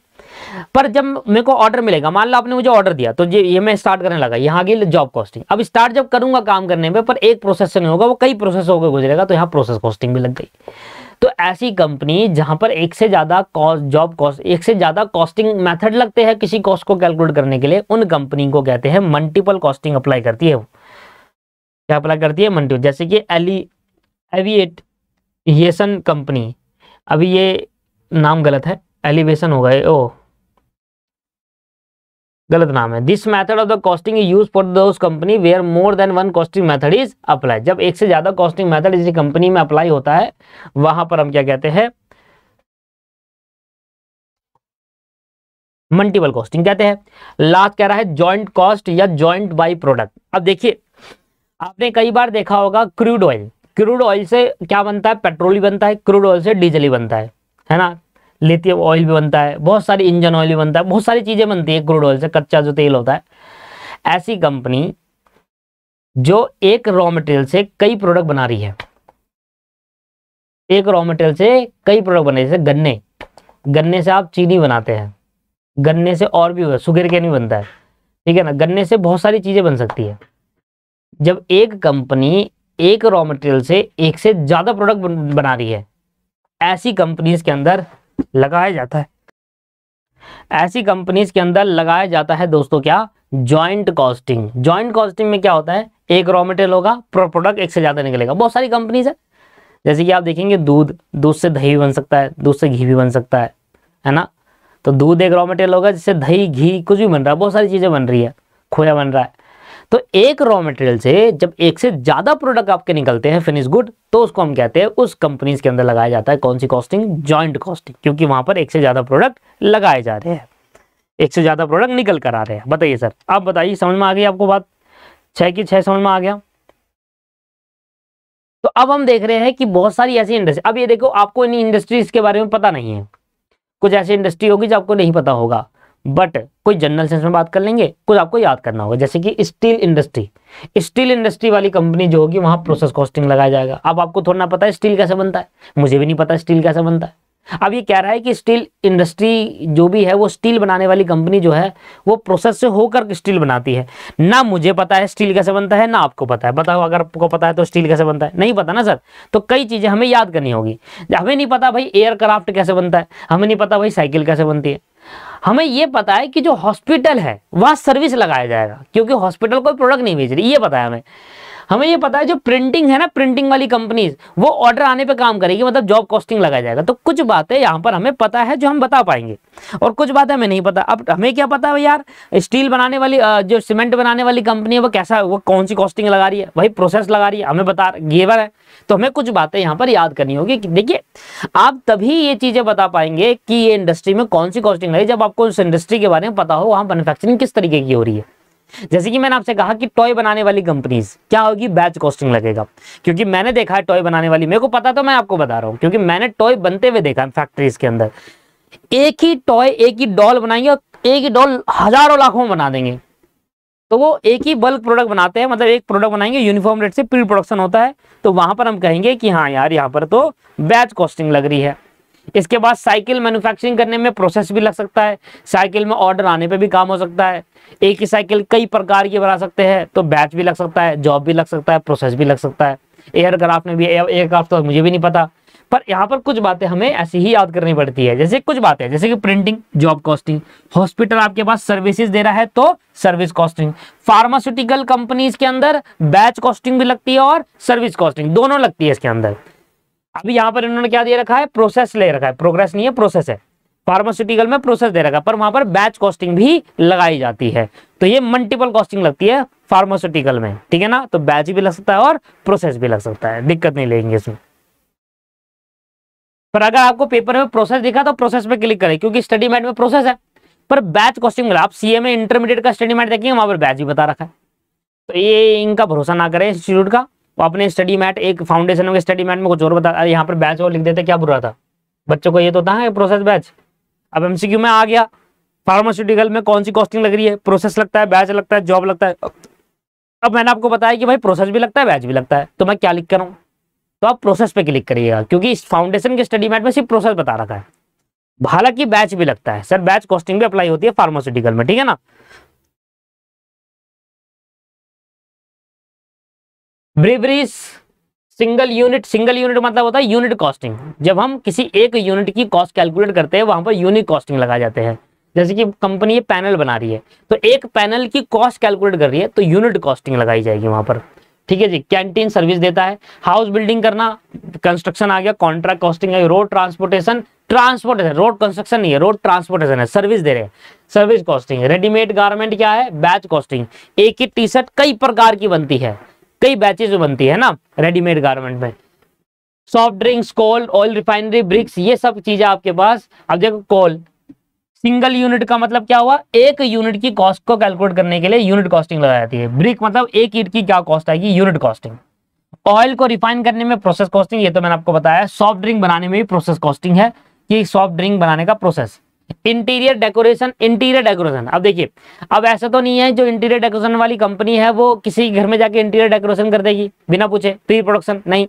पर जब मेरे को ऑर्डर मिलेगा, मान लो आपने मुझे ऑर्डर दिया, तो ये मैं स्टार्ट करने लगा, यहाँ गई जॉब कॉस्टिंग। अब स्टार्ट जब करूंगा काम करने में, पर एक प्रोसेस से नहीं होगा, वो कई प्रोसेस होकर गुजरेगा, तो यहाँ प्रोसेस कॉस्टिंग भी लग गई। तो ऐसी कंपनी जहां पर एक से ज्यादा एक से ज्यादा कॉस्टिंग मेथड लगते हैं किसी कॉस्ट को कैलकुलेट करने के लिए, उन कंपनी को कहते हैं मल्टीपल कॉस्टिंग अप्लाई करती है। वो क्या अप्लाई करती है, मल्टीपल। जैसे कि एविएशन कंपनी, अभी ये नाम गलत है, एलिवेशन होगा, गलत नाम है। This method of the costing is use for those company where more than one costing method is apply. जब एक से ज्यादा कॉस्टिंग मेथड किसी कंपनी में अप्लाई होता है वहां पर हम क्या कहते हैं, मल्टीपल कॉस्टिंग कहते हैं। लास्ट कह रहा है जॉइंट कॉस्ट या जॉइंट बाई प्रोडक्ट। अब देखिए आपने कई बार देखा होगा क्रूड ऑयल, क्रूड ऑयल से क्या बनता है, पेट्रोल ही बनता है, क्रूड ऑयल से डीजल ही बनता है ना, लिथियम ऑयल भी बनता है, बहुत सारी इंजन ऑयल भी बनता है, बहुत सारी चीजें बनती है क्रूड ऑयल से, कच्चा जो तेल होता है। ऐसी कंपनी जो एक रॉ मटेरियल से कई प्रोडक्ट बना रही है, एक रॉ मटेरियल से कई प्रोडक्ट बने, जैसे गन्ने, गन्ने से आप चीनी बनाते हैं, गन्ने से और भी शुगर केन भी बनता है, ठीक है ना, गन्ने से बहुत सारी चीजें बन सकती है। जब एक कंपनी एक रॉ मटेरियल से एक से ज्यादा प्रोडक्ट बना रही है, ऐसी कंपनीज के अंदर लगाया जाता है, ऐसी कंपनीज के अंदर लगाया जाता है दोस्तों क्या, जॉइंट कॉस्टिंग। जॉइंट कॉस्टिंग में क्या होता है, एक रॉ मटेरियल होगा, प्रोडक्ट एक से ज्यादा निकलेगा। बहुत सारी कंपनीज है, जैसे कि आप देखेंगे दूध, दूध से दही भी बन सकता है, दूध से घी भी बन सकता है ना। तो दूध एक रॉ मटेरियल होगा जिससे दही घी कुछ भी बन रहा है, बहुत सारी चीजें बन रही है, खोया बन रहा है। तो एक रॉ मटेरियल से जब एक से ज्यादा प्रोडक्ट आपके निकलते हैं फिनिश गुड, तो उसको हम कहते हैं, उस कंपनीज के अंदर लगाया जाता है कौन सी कॉस्टिंग, जॉइंट कॉस्टिंग, क्योंकि वहां पर एक से ज्यादा प्रोडक्ट लगाए जा रहे हैं, एक से ज्यादा प्रोडक्ट निकल कर आ रहे हैं। बताइए सर, आप बताइए, समझ में आ गई आपको बात, 6 की 6 समझ में आ गया। तो अब हम देख रहे हैं कि बहुत सारी ऐसी इंडस्ट्री, अब ये देखो आपको इन इंडस्ट्रीज के बारे में पता नहीं है, कुछ ऐसी इंडस्ट्री होगी जो आपको नहीं पता होगा, बट कोई जनरल सेंस में बात कर लेंगे, कुछ आपको याद करना होगा। जैसे कि स्टील इंडस्ट्री, स्टील इंडस्ट्री वाली कंपनी जो होगी वहां प्रोसेस कॉस्टिंग लगाया जाएगा। अब आपको थोड़ा ना पता है स्टील कैसे बनता है, मुझे भी नहीं पता स्टील कैसे बनता है। अब ये कह रहा है कि स्टील इंडस्ट्री जो भी है, वो स्टील बनाने वाली कंपनी जो है वो प्रोसेस से होकर स्टील बनाती है। ना मुझे पता है स्टील कैसे बनता है, ना आपको पता है। बताओ अगर आपको पता है तो स्टील कैसे बनता है, नहीं पता ना सर। तो कई चीजें हमें याद करनी होगी। हमें नहीं पता भाई एयरक्राफ्ट कैसे बनता है, हमें नहीं पता भाई साइकिल कैसे बनती है। हमें ये पता है कि जो हॉस्पिटल है वहां सर्विस लगाया जाएगा, क्योंकि हॉस्पिटल कोई प्रोडक्ट नहीं बेच रही, ये पता है हमें। हमें ये पता है जो प्रिंटिंग है ना, प्रिंटिंग वाली कंपनीज वो ऑर्डर आने पे काम करेगी, मतलब जॉब कॉस्टिंग लगाया जाएगा। तो कुछ बातें यहाँ पर हमें पता है जो हम बता पाएंगे, और कुछ बातें हमें नहीं पता। अब हमें क्या पता है यार, स्टील बनाने वाली जो सीमेंट बनाने वाली कंपनी है वो कैसा, वो कौन सी कॉस्टिंग लगा रही है, वही प्रोसेस लगा रही है, हमें बता गिवर है। तो हमें कुछ बातें यहाँ पर याद करनी होगी कि देखिए आप तभी ये चीजें बता पाएंगे कि ये इंडस्ट्री में कौन सी कॉस्टिंग लगी, जब आपको उस इंडस्ट्री के बारे में पता हो, वहां मैन्युफैक्चरिंग किस तरीके की हो रही है। जैसे कि मैंने आपसे कहा कि टॉय बनाने वाली कंपनीज क्या होगी, बैच कॉस्टिंग लगेगा, क्योंकि मैंने देखा है टॉय बनाने वाली, मेरे को पता, तो मैं आपको बता रहा हूं क्योंकि मैंने टॉय बनते हुए देखा है फैक्ट्रीज के अंदर। एक ही टॉय, एक ही डॉल बनाएंगे और एक ही डॉल हजारों लाखों में बना देंगे। तो वो एक ही बल्क प्रोडक्ट बनाते हैं, मतलब एक प्रोडक्ट बनाएंगे, यूनिफॉर्म रेट से प्री प्रोडक्शन होता है। तो वहां पर हम कहेंगे कि हाँ यार यहाँ पर तो बैच कॉस्टिंग लग रही है। इसके बाद साइकिल मैन्युफैक्चरिंग करने में प्रोसेस भी लग सकता है, साइकिल में ऑर्डर आने पे भी काम हो सकता है। एक ही साइकिल कई प्रकार की बना सकते हैं, तो बैच भी लग सकता है, जॉब भी लग सकता है, प्रोसेस भी लग सकता है। एयरक्राफ्ट में भी, एयरक्राफ्ट तो मुझे भी नहीं पता, पर यहाँ पर कुछ बातें हमें ऐसी ही याद करनी पड़ती है। जैसे कुछ बातें जैसे कि प्रिंटिंग, जॉब कॉस्टिंग, हॉस्पिटल आपके पास सर्विसेज दे रहा है तो सर्विस कॉस्टिंग, फार्मास्यूटिकल कंपनीज के अंदर बैच कॉस्टिंग भी लगती है और सर्विस कॉस्टिंग दोनों लगती है इसके अंदर। अभी यहाँ पर इन्होंने क्या दे रखा है, प्रोसेस ले रखा है, प्रोग्रेस नहीं है प्रोसेस है। फार्मास्यूटिकल में प्रोसेस दे रखा है, पर वहां पर बैच कॉस्टिंग भी लगाई जाती है। तो ये मल्टीपल कॉस्टिंग लगती है फार्मास्यूटिकल में, ठीक है ना। तो बैच भी लग सकता है और प्रोसेस भी लग सकता है, दिक्कत नहीं लेंगे इसमें। पर अगर आपको पेपर में प्रोसेस दिखा तो प्रोसेस पे क्लिक करें, क्योंकि स्टडी मैट में प्रोसेस है, पर बैच कॉस्टिंग मिला। आप सीए में इंटरमीडिएट का स्टडी मैट देखेंगे, वहां पर बैच भी बता रखा है। तो ये इनका भरोसा ना करें इंस्टीट्यूट का। वो अपने स्टडी मैट, एक फाउंडेशन के स्टडी मैट में कुछ और बता, अरे यहाँ पर बैच और लिख देते, क्या बुरा था। बच्चों को ये तो था प्रोसेस बैच। अब एमसीक्यू में आ गया, फार्मास्यूटिकल में कौन सी कॉस्टिंग लग रही है, प्रोसेस लगता है, बैच लगता है, जॉब लगता है। अब मैंने आपको बताया कि भाई प्रोसेस भी लगता है, बैच भी लगता है, तो मैं क्या लिख कर रहा हूँ, तो आप प्रोसेस पे क्लिक करिएगा, क्योंकि इस फाउंडेशन के स्टडी मैट में सिर्फ प्रोसेस बता रखा है। हालांकि बैच भी लगता है सर, बैच कॉस्टिंग भी अप्लाई होती है फार्मास्यूटिकल में, ठीक है ना। Breweries single unit, single unit मतलब होता है यूनिट कॉस्टिंग। जब हम किसी एक यूनिट की कॉस्ट कैलकुलेट करते हैं, वहां पर यूनिट कॉस्टिंग लगा जाते हैं। जैसे कि कंपनी ये पैनल बना रही है, तो एक पैनल की कॉस्ट कैलकुलेट कर रही है, तो यूनिट कॉस्टिंग लगाई जाएगी वहां पर, ठीक है जी। कैंटीन सर्विस देता है, हाउस बिल्डिंग करना, कंस्ट्रक्शन आ गया, कॉन्ट्रैक्ट कॉस्टिंग है, road transportation, transportation, road construction नहीं है, रोड ट्रांसपोर्टेशन है, सर्विस दे रहे हैं, सर्विस कॉस्टिंग। रेडीमेड गारमेंट क्या है, बैच कॉस्टिंग। एक ही टी शर्ट कई प्रकार की बनती है, कई बैचेज में बनती है ना रेडीमेड गारमेंट में। सॉफ्ट ड्रिंक्स, कोल, ऑयल रिफाइनरी, ब्रिक्स, ये सब चीजें आपके पास। अब देखो कोल, सिंगल यूनिट का मतलब क्या हुआ, एक यूनिट की कॉस्ट को कैलकुलेट करने के लिए यूनिट कॉस्टिंग लगाई जाती है। ब्रिक मतलब एक ईंट की क्या कॉस्ट आएगी, यूनिट कॉस्टिंग। ऑयल को रिफाइन करने में प्रोसेस कॉस्टिंग, ये तो मैंने आपको बताया। सॉफ्ट ड्रिंक बनाने में भी प्रोसेस कॉस्टिंग है कि सॉफ्ट ड्रिंक बनाने का process. Interior decoration, interior decoration, अब देखिए, अब ऐसा तो नहीं है जो इंटीरियर डेकोरेशन वाली कंपनी है वो किसी घर में जाके इंटीरियर डेकोरेशन कर देगी बिना पूछे, प्री प्रोडक्शन नहीं।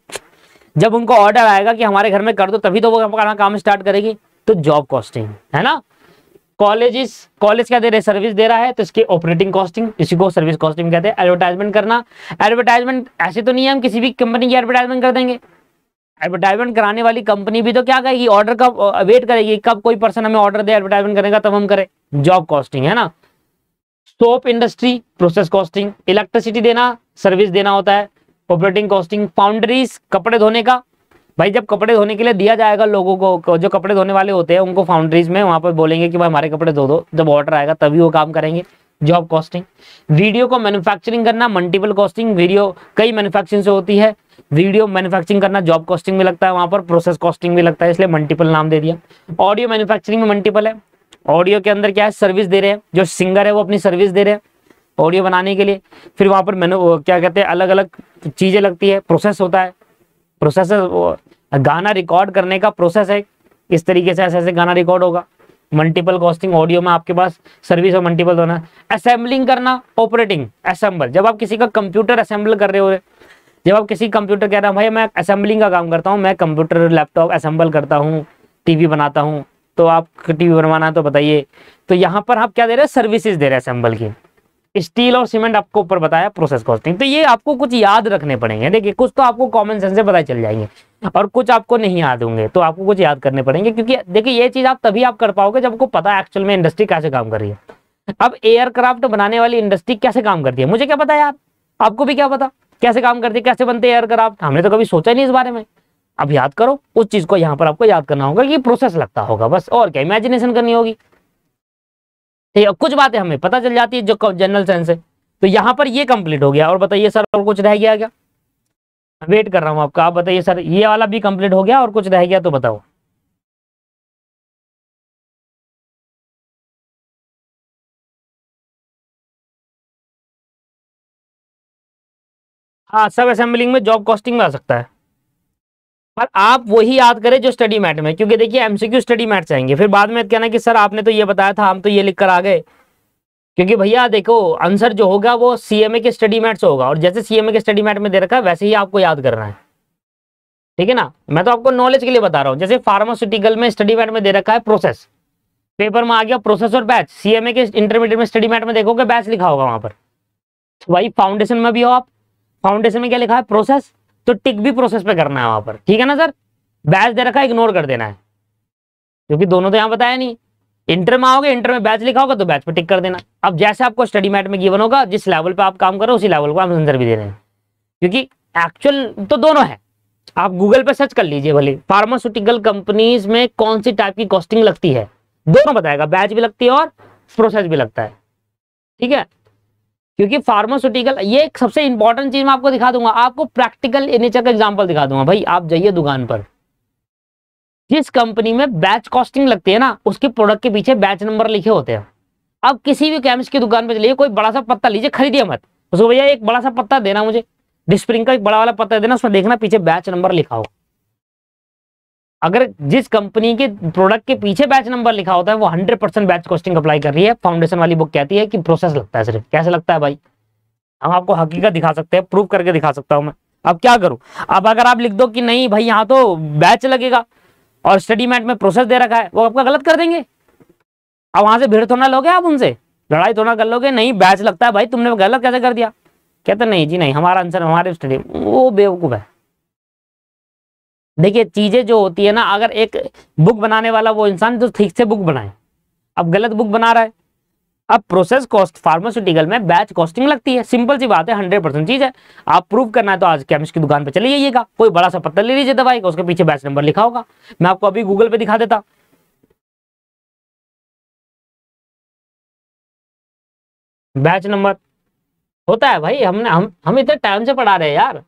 जब उनको ऑर्डर आएगा कि हमारे घर में कर दो, तभी तो वो अपना काम स्टार्ट करेगी। तो जॉब कॉस्टिंग है ना। कॉलेज क्या दे रहे, सर्विस दे रहा है, तो इसकी ऑपरेटिंग कॉस्टिंग, इसी को सर्विस कॉस्टिंग कहते हैं। एडवर्टाइजमेंट करना, एडवर्टाइजमेंट ऐसे तो नहीं है हम किसी भी कंपनी की एडवर्टाइजमेंट कर देंगे। एडवर्टाइजमेंट कराने वाली कंपनी भी तो क्या कहेगी, ऑर्डर का वेट करेगी, कब कोई पर्सन हमें ऑर्डर दे एडवर्टाइजमेंट करेगा तब हम करें, जॉब कॉस्टिंग है ना। Soap industry, process costing. Electricity देना, सर्विस देना होता है, ऑपरेटिंग कॉस्टिंग। फाउंड्रीज, कपड़े धोने का, भाई जब कपड़े धोने के लिए दिया जाएगा लोगों को, जो कपड़े धोने वाले होते हैं उनको फाउंड्रीज में वहां पर बोलेंगे कि भाई हमारे कपड़े धो दो, जब ऑर्डर आएगा तभी वो काम करेंगे, जॉब कॉस्टिंग। वीडियो को मैन्युफैक्चरिंग करना, मल्टीपल कॉस्टिंग, वीडियो कई मैन्युफैक्चरिंग से होती है, वीडियो मैन्युफैक्चरिंग करना जॉब कॉस्टिंग में लगता है, वहां पर प्रोसेस कॉस्टिंग भी लगता है, इसलिए मल्टीपल नाम दे दिया। ऑडियो मैन्युफैक्चरिंग में मल्टीपल है। ऑडियो के अंदर क्या है, सर्विस दे रहे हैं, जो सिंगर है वो अपनी सर्विस दे रहे हैं ऑडियो बनाने के लिए। फिर वहां पर क्या कहते हैं, अलग अलग चीजें लगती है, प्रोसेस होता है, प्रोसेस गाना रिकॉर्ड करने का प्रोसेस है, इस तरीके से ऐसे ऐसे गाना रिकॉर्ड होगा। मल्टीपल कॉस्टिंग, ऑडियो में आपके पास सर्विस और मल्टीपल होना। असेंबलिंग करना, ऑपरेटिंग, असेंबल, जब आप किसी का कंप्यूटर असेंबल कर रहे हो, जब आप किसी कंप्यूटर कह रहे हैं भाई मैं असेंबलिंग का काम करता हूँ, मैं कंप्यूटर लैपटॉप असेंबल करता हूँ, टीवी बनाता हूँ, तो आप टीवी बनवाना है तो बताइए, तो यहाँ पर आप क्या दे रहे हैं, सर्विसेज दे रहे हैं असेंबल की। स्टील और सीमेंट आपको ऊपर बताया, प्रोसेस कॉस्टिंग। तो ये आपको कुछ याद रखने पड़ेंगे, देखिए कुछ तो आपको कॉमन सेंस से पता चल जाएंगे और कुछ आपको नहीं याद होंगे, तो आपको कुछ याद करने पड़ेंगे, क्योंकि देखिए ये चीज आप तभी आप कर पाओगे जब आपको पता है एक्चुअल में इंडस्ट्री कैसे काम कर रही है। अब एयरक्राफ्ट बनाने वाली इंडस्ट्री कैसे काम करती है, मुझे क्या पता यार, आपको भी क्या पता कैसे काम करती है, कैसे बनते हैं एयरक्राफ्ट, हमने तो कभी सोचा ही नहीं इस बारे में। अब याद करो उस चीज को, यहाँ पर आपको याद करना होगा कि प्रोसेस लगता होगा, बस और क्या, इमेजिनेशन करनी होगी। ठीक है, कुछ बातें हमें पता चल जाती है जो जनरल सेंस है। तो यहाँ पर ये कंप्लीट हो गया, और बताइए सर और कुछ रह गया क्या, वेट कर रहा हूँ आपका, आप बताइए सर ये वाला भी कंप्लीट हो गया और कुछ रह गया तो बताओ। हाँ, सब असेंबलिंग में जॉब कॉस्टिंग में आ सकता है, पर आप वही याद करें जो स्टडी मैट में, क्योंकि देखिए एमसीक्यू स्टडी मैट से आएंगे, फिर बाद में कहना कि सर आपने तो ये बताया था, हम तो ये लिख कर आ गए। क्योंकि भैया देखो आंसर जो होगा वो सीएमए के स्टडी मैट से होगा, और जैसे सीएमए के स्टडी मैट में दे रखा है वैसे ही आपको याद करना है, ठीक है ना। मैं तो आपको नॉलेज के लिए बता रहा हूँ, जैसे फार्मास्यूटिकल में स्टडी मैट में दे रखा है प्रोसेस, पेपर में आ गया प्रोसेस और बैच। सीएमए के इंटरमीडिएट में स्टडी मैट में देखोगे बैच लिखा होगा वहां पर। तो भाई फाउंडेशन में भी हो आप, फाउंडेशन में क्या लिखा है, प्रोसेस, तो टिक भी प्रोसेस पे करना है वहां पर, ठीक है ना सर। बैच दे रखा है, इग्नोर कर देना है, क्योंकि दोनों तो यहाँ बताया नहीं। इंटर में आओगे, इंटर में बैच लिखा होगा तो बैच पे टिक कर देना। अब जैसे आपको स्टडी मैट में गिवन होगा, जिस लेवल पे आप काम करो उसी लेवल को आप आंसर भी दे रहे हैं, क्योंकि एक्चुअल तो दोनों है। आप गूगल पे सर्च कर लीजिए भले, फार्मास्यूटिकल कंपनीज में कौन सी टाइप की कॉस्टिंग लगती है, दोनों बताएगा, बैच भी लगती है और प्रोसेस भी लगता है, ठीक है। क्योंकि फार्मास्यूटिकल, ये सबसे इंपॉर्टेंट चीज मैं आपको दिखा दूंगा, आपको प्रैक्टिकल नेचर का एग्जांपल दिखा दूंगा। भाई आप जाइए दुकान पर, जिस कंपनी में बैच कॉस्टिंग लगती है ना, उसके प्रोडक्ट के पीछे बैच नंबर लिखे होते हैं। अब किसी भी केमिस्ट की दुकान पे चलिए, कोई बड़ा सा पत्ता लीजिए, खरीदिए मत, उसको भैया एक बड़ा सा पत्ता देना मुझे, डिस्प्रिंग का एक बड़ा वाला पत्ता देना, उसमें देखना पीछे बैच नंबर लिखा हो। अगर जिस कंपनी के प्रोडक्ट के पीछे बैच नंबर लिखा होता है वो 100% बैच कॉस्टिंग अप्लाई कर रही है। फाउंडेशन वाली बुक कहती है कि प्रोसेस लगता है सिर्फ। कैसे लगता है भाई, हम आपको हकीकत दिखा सकते हैं, प्रूव करके दिखा सकता हूं मैं। अब क्या करूं, अब अगर आप लिख दो कि नहीं भाई यहाँ तो बैच लगेगा और स्टडी मैट में प्रोसेस दे रखा है, वो आपका गलत कर देंगे। अब वहां से भीड़ थोड़ा लोगे, आप उनसे लड़ाई थोड़ा कर लोगे, नहीं बैच लगता है भाई, तुमने गलत कैसे कर दिया, कहते नहीं जी नहीं, हमारा आंसर हमारे स्टडी, वो बेवकूफ है। देखिए चीजें जो होती है ना, अगर एक बुक बनाने वाला वो इंसान जो ठीक से बुक बनाए, अब गलत बुक बना रहा है, अब प्रोसेस कॉस्ट फार्मास्यूटिकल में बैच कॉस्टिंग लगती है, सिंपल सी बात है, 100% चीज है। आप प्रूव करना है तो आज केमिस्ट की दुकान पे चले जाइएगा, कोई बड़ा सा पत्थर ले लीजिए दवाई का, उसके पीछे बैच नंबर लिखा होगा। मैं आपको अभी गूगल पे दिखा देता। बैच नंबर होता है भाई, हम इतने टाइम से पढ़ा रहे हैं यार।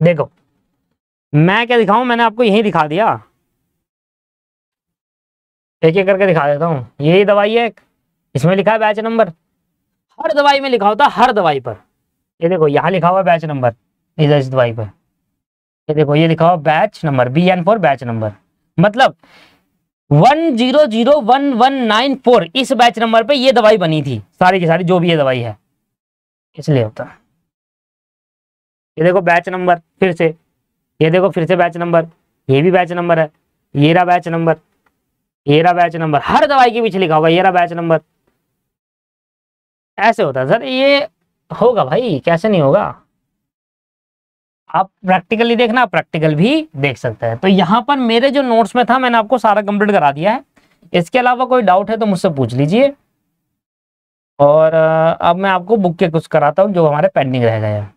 देखो मैं क्या दिखाऊं, मैंने आपको यही दिखा दिया, एक एक करके दिखा देता हूँ। यही दवाई है, इसमें लिखा है बैच नंबर, हर दवाई में लिखा होता है, हर दवाई पर। ये देखो यहाँ लिखा हुआ है बैच नंबर, इस दवाई पर ये देखो, ये लिखा हुआ batch number, BN for batch number, मतलब 10011194 इस बैच नंबर पे ये दवाई बनी थी, सारी की सारी जो भी ये दवाई है, इसलिए होता है। ये देखो बैच नंबर, फिर से ये देखो, फिर से बैच नंबर, ये भी बैच नंबर है, ये रहा बैच नंबर, ये रहा बैच नंबर, हर दवाई के पीछे लिखा होगा ये रहा बैच नंबर। ऐसे होता है सर, ये होगा भाई, कैसे नहीं होगा। आप प्रैक्टिकली देखना, प्रैक्टिकल भी देख सकते हैं। तो यहाँ पर मेरे जो नोट्स में था मैंने आपको सारा कंप्लीट करा दिया है। इसके अलावा कोई डाउट है तो मुझसे पूछ लीजिए, और अब मैं आपको बुक के कुछ कराता हूँ जो हमारे पेंडिंग रह गए हैं।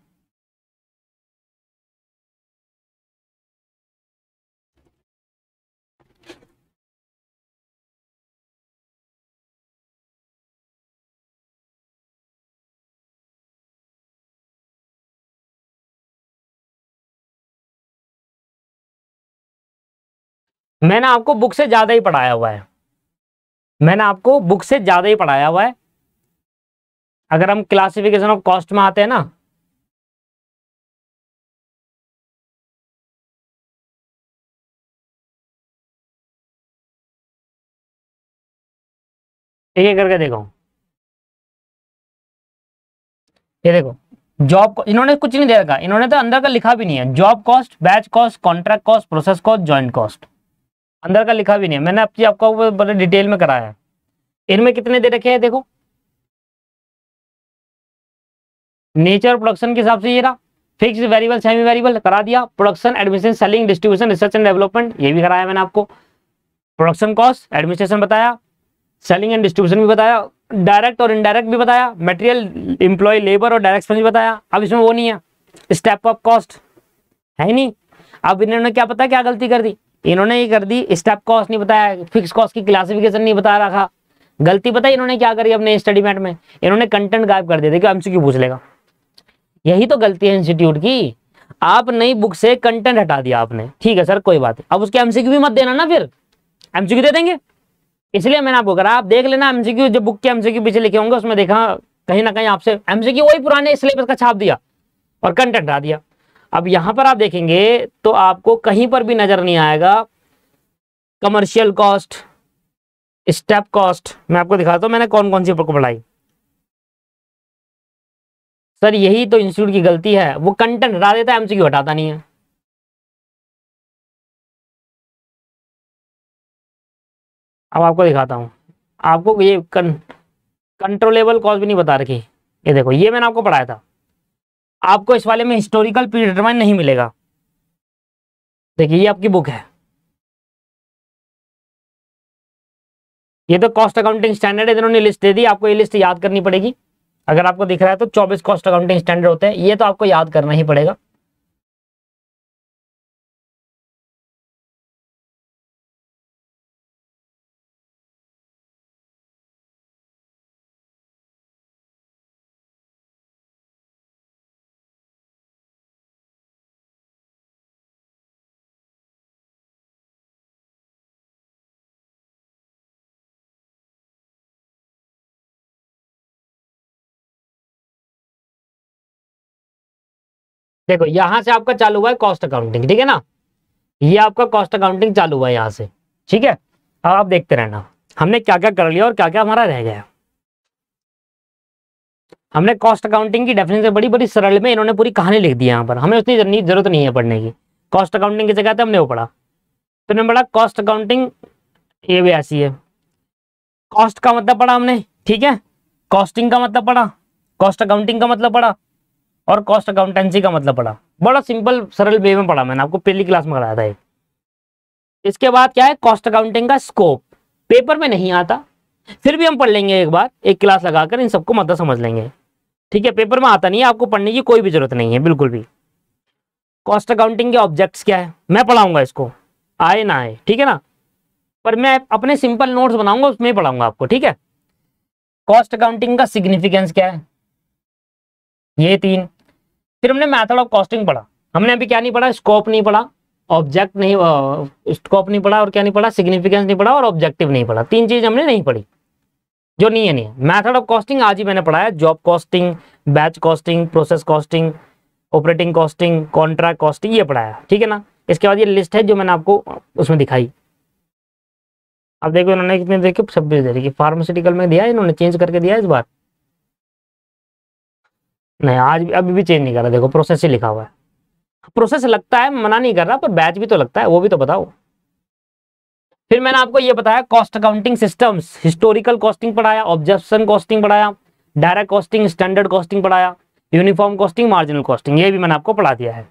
मैंने आपको बुक से ज्यादा ही पढ़ाया हुआ है, मैंने आपको बुक से ज्यादा ही पढ़ाया हुआ है। अगर हम क्लासिफिकेशन ऑफ कॉस्ट में आते हैं ना, एक एक करके देखो, ये देखो जॉब, इन्होंने कुछ नहीं दे रखा, इन्होंने तो अंदर का लिखा भी नहीं है, job cost, batch cost, contract cost, process cost, joint cost, अंदर का लिखा भी नहीं है। मैंने आपको बड़े डिटेल में कराया है। इनमें कितने दे रखे हैं देखो, नेचर प्रोडक्शन के हिसाब से ये रहा, फिक्स वेरिएबल सेमी वेरिएबल करा दिया, production administration selling distribution research and development ये भी कराया मैंने आपको, प्रोडक्शन कॉस्ट एडमिनिस्ट्रेशन बताया, सेलिंग एंड डिस्ट्रीब्यूशन भी बताया, डायरेक्ट और इनडायरेक्ट भी बताया, मटेरियल एम्प्लॉय लेबर और डायरेक्ट एक्सपेंस भी बताया। अब इसमें वो नहीं है, स्टेप अप कॉस्ट है ही नहीं। अब इन्होंने क्या पता क्या गलती कर दी, इन्होंने ये कर दी, स्टेप कॉस्ट नहीं बताया, फिक्स कॉस्ट की क्लासिफिकेशन नहीं बता रखा। गलती पता है इन्होंने क्या करी अपने स्टडी मैट में, इन्होंने कंटेंट गायब कर दिया, देखो एमसीक्यू पूछ लेगा। यही तो गलती है इंस्टीट्यूट की, आप नई बुक से कंटेंट हटा दिया आपने, ठीक है सर कोई बात है, अब उसके एमसीक्यू भी मत देना ना, फिर एमसीक्यू दे देंगे। इसलिए मैंने आपको करा, आप देख लेना एमसीक्यू, जो बुक के एमसीक्यू पीछे लिखे होंगे उसमें देखा कहीं ना कहीं आपसे एमसीक्यू वही पुराने सिलेबस का छाप दिया और कंटेंट हटा दिया। अब यहां पर आप देखेंगे तो आपको कहीं पर भी नजर नहीं आएगा कमर्शियल कॉस्ट, स्टेप कॉस्ट। मैं आपको दिखाता हूं मैंने कौन कौन सी पढ़ाई। सर यही तो इंस्टीट्यूट की गलती है, वो कंटेंट हटा देता है, एमसीक्यू हटाता नहीं है। अब आपको दिखाता हूं, आपको ये कंट्रोलेबल कॉस्ट भी नहीं बता रखी। ये देखो ये मैंने आपको पढ़ाया था, आपको इस वाले में हिस्टोरिकल पीरियड डिटरमाइन नहीं मिलेगा। देखिए ये आपकी बुक है, ये तो कॉस्ट अकाउंटिंग स्टैंडर्ड है, इन्होंने लिस्ट दे दी, आपको ये लिस्ट याद करनी पड़ेगी। अगर आपको दिख रहा है तो 24 कॉस्ट अकाउंटिंग स्टैंडर्ड होते हैं, ये तो आपको याद करना ही पड़ेगा। देखो यहां से आपका चालू हुआ है कॉस्ट अकाउंटिंग, ठीक है ना, ये आपका कॉस्ट अकाउंटिंग चालू हुआ है यहां से, ठीक है। अब आप देखते रहना हमने क्या क्या कर लिया और क्या क्या हमारा रह गया। हमने कॉस्ट अकाउंटिंग की डेफिनेशन बड़ी बड़ी सरल में इन्होंने पूरी कहानी लिख दी है, यहाँ पर हमें उतनी जरूरत नहीं है पढ़ने की। कॉस्ट अकाउंटिंग की जगह पे हमने वो पढ़ा, फिर हमने पढ़ा कॉस्ट अकाउंटिंग ये भी ऐसी है। कॉस्ट का मतलब पढ़ा हमने, ठीक है, कॉस्टिंग का मतलब पढ़ा, कॉस्ट अकाउंटिंग का मतलब पढ़ा, और कॉस्ट अकाउंटेंसी का मतलब पढ़ा। बड़ा सिंपल सरल वे में पढ़ा, मैंने आपको पहली क्लास में कराया था ये। इसके बाद क्या है, कॉस्ट अकाउंटिंग का स्कोप, पेपर में नहीं आता, फिर भी हम पढ़ लेंगे एक बार, एक क्लास लगाकर इन सबको मतलब समझ लेंगे, ठीक है। पेपर में आता नहीं है, आपको पढ़ने की कोई भी जरूरत नहीं है बिल्कुल भी। कॉस्ट अकाउंटिंग के ऑब्जेक्ट्स क्या है, मैं पढ़ाऊंगा इसको, आए ना आए, ठीक है ना, पर मैं अपने सिंपल नोट्स बनाऊंगा, उसमें पढ़ाऊंगा आपको, ठीक है। कॉस्ट अकाउंटिंग का सिग्निफिकेंस क्या है, ये तीन। फिर हमने मेथड ऑफ कॉस्टिंग पढ़ा, हमने अभी क्या नहीं पढ़ा, स्कोप नहीं पढ़ा, ऑब्जेक्ट नहीं, स्कोप नहीं पढ़ा, और क्या नहीं पढ़ा, सिग्निफिकेंस नहीं पढ़ा, और ऑब्जेक्टिव नहीं पढ़ा। तीन चीज हमने नहीं पढ़ी, जो नहीं है नहीं। मेथड ऑफ कॉस्टिंग आज ही मैंने पढ़ाया, job costing, batch costing, process costing, operating costing, contract costing, ये पढ़ाया, ठीक है ना। इसके बाद ये लिस्ट है जो मैंने आपको उसमें दिखाई। अब देखो इन्होंने कितने देखिए 26 दे रही, फार्मास्यूटिकल में दिया है, इन्होंने चेंज करके दिया है इस बार, नहीं आज भी अभी भी चेंज नहीं कर रहा, देखो प्रोसेस ही लिखा हुआ है। प्रोसेस लगता है, मना नहीं कर रहा, पर बैच भी तो लगता है, वो भी तो बताओ। फिर मैंने आपको ये बताया cost accounting systems, historical costing पढ़ाया, ऑब्जेक्शन कॉस्टिंग पढ़ाया, डायरेक्ट कॉस्टिंग, स्टैंडर्ड कॉस्टिंग पढ़ाया, यूनिफॉर्म कॉस्टिंग, मार्जिनल कॉस्टिंग, ये भी मैंने आपको पढ़ा दिया है।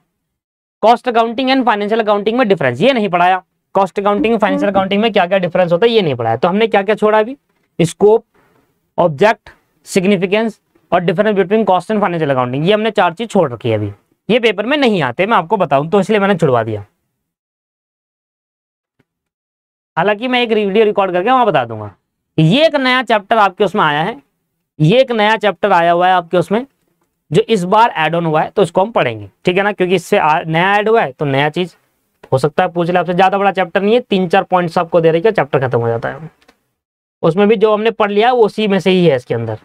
Cost accounting and financial accounting में डिफरेंस, ये नहीं पढ़ाया। कॉस्ट अकाउंटिंग फाइनेंशियल अकाउंटिंग में क्या क्या डिफरेंस होता है, ये नहीं पढ़ाया। तो हमने क्या क्या छोड़ा अभी, स्कोप, ऑब्जेक्ट, सिग्निफिकेंस, और difference between cost and financial accounting, ये हमने चार चीज छोड़ रखी है अभी। ये पेपर में नहीं आते, मैं आपको बताऊं, तो इसलिए मैंने छुड़वा दिया। हालांकि मैं एक वीडियो रिकॉर्ड करके वहां बता दूंगा। ये एक नया चैप्टर आपके उसमें आया है, ये एक नया चैप्टर आया हुआ है आपके उसमें, जो इस बार ऐड ऑन हुआ है, तो इसको हम पढ़ेंगे, ठीक है ना, क्योंकि इससे नया ऐड हुआ है तो नया चीज हो सकता है पूछ ले आपसे। ज्यादा बड़ा चैप्टर नहीं है, 3-4 पॉइंट्स आपको दे रही है, चैप्टर खत्म हो जाता है। उसमें भी जो हमने पढ़ लिया वो उसी में से ही है इसके अंदर।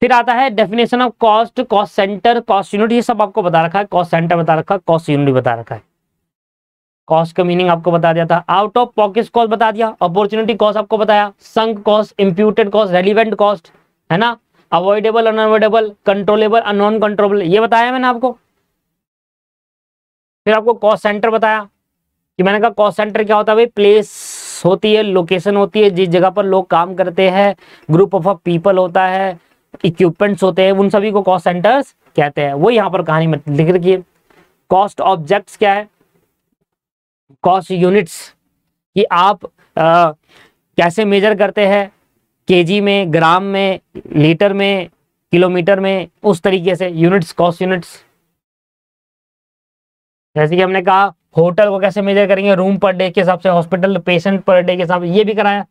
फिर आता है definition of cost, cost centre, cost unit, ये सब आपको बता रखा है। कॉस्ट सेंटर बता रखा है, कॉस्ट यूनिट बता रखा है, कॉस्ट का मीनिंग आपको बता दिया था, आउट ऑफ पॉकेट कॉस्ट बता दिया, अपॉर्चुनिटी कॉस्ट आपको बताया, sunk cost, imputed cost, relevant cost, है ना, avoidable, unavoidable, controllable, non controllable, ये बताया मैंने आपको। फिर आपको कॉस्ट सेंटर बताया, कि मैंने कहा कॉस्ट सेंटर क्या होता है भाई, प्लेस होती है, लोकेशन होती है, जिस जगह पर लोग काम करते हैं, ग्रुप ऑफ पीपल होता है, इक्विपमेंट्स होते हैं, उन सभी को कॉस्ट सेंटर्स कहते हैं। वो यहाँ पर कहानी में लिख रखी है। कॉस्ट ऑब्जेक्ट्स क्या है, कॉस्ट यूनिट्स, कि आप कैसे मेजर करते हैं, केजी में, ग्राम में, लीटर में, किलोमीटर में, उस तरीके से यूनिट्स, कॉस्ट यूनिट्स। जैसे कि हमने कहा होटल को कैसे मेजर करेंगे, रूम पर डे के हिसाब से, हॉस्पिटल पेशेंट पर डे के हिसाब से, ये भी कराया।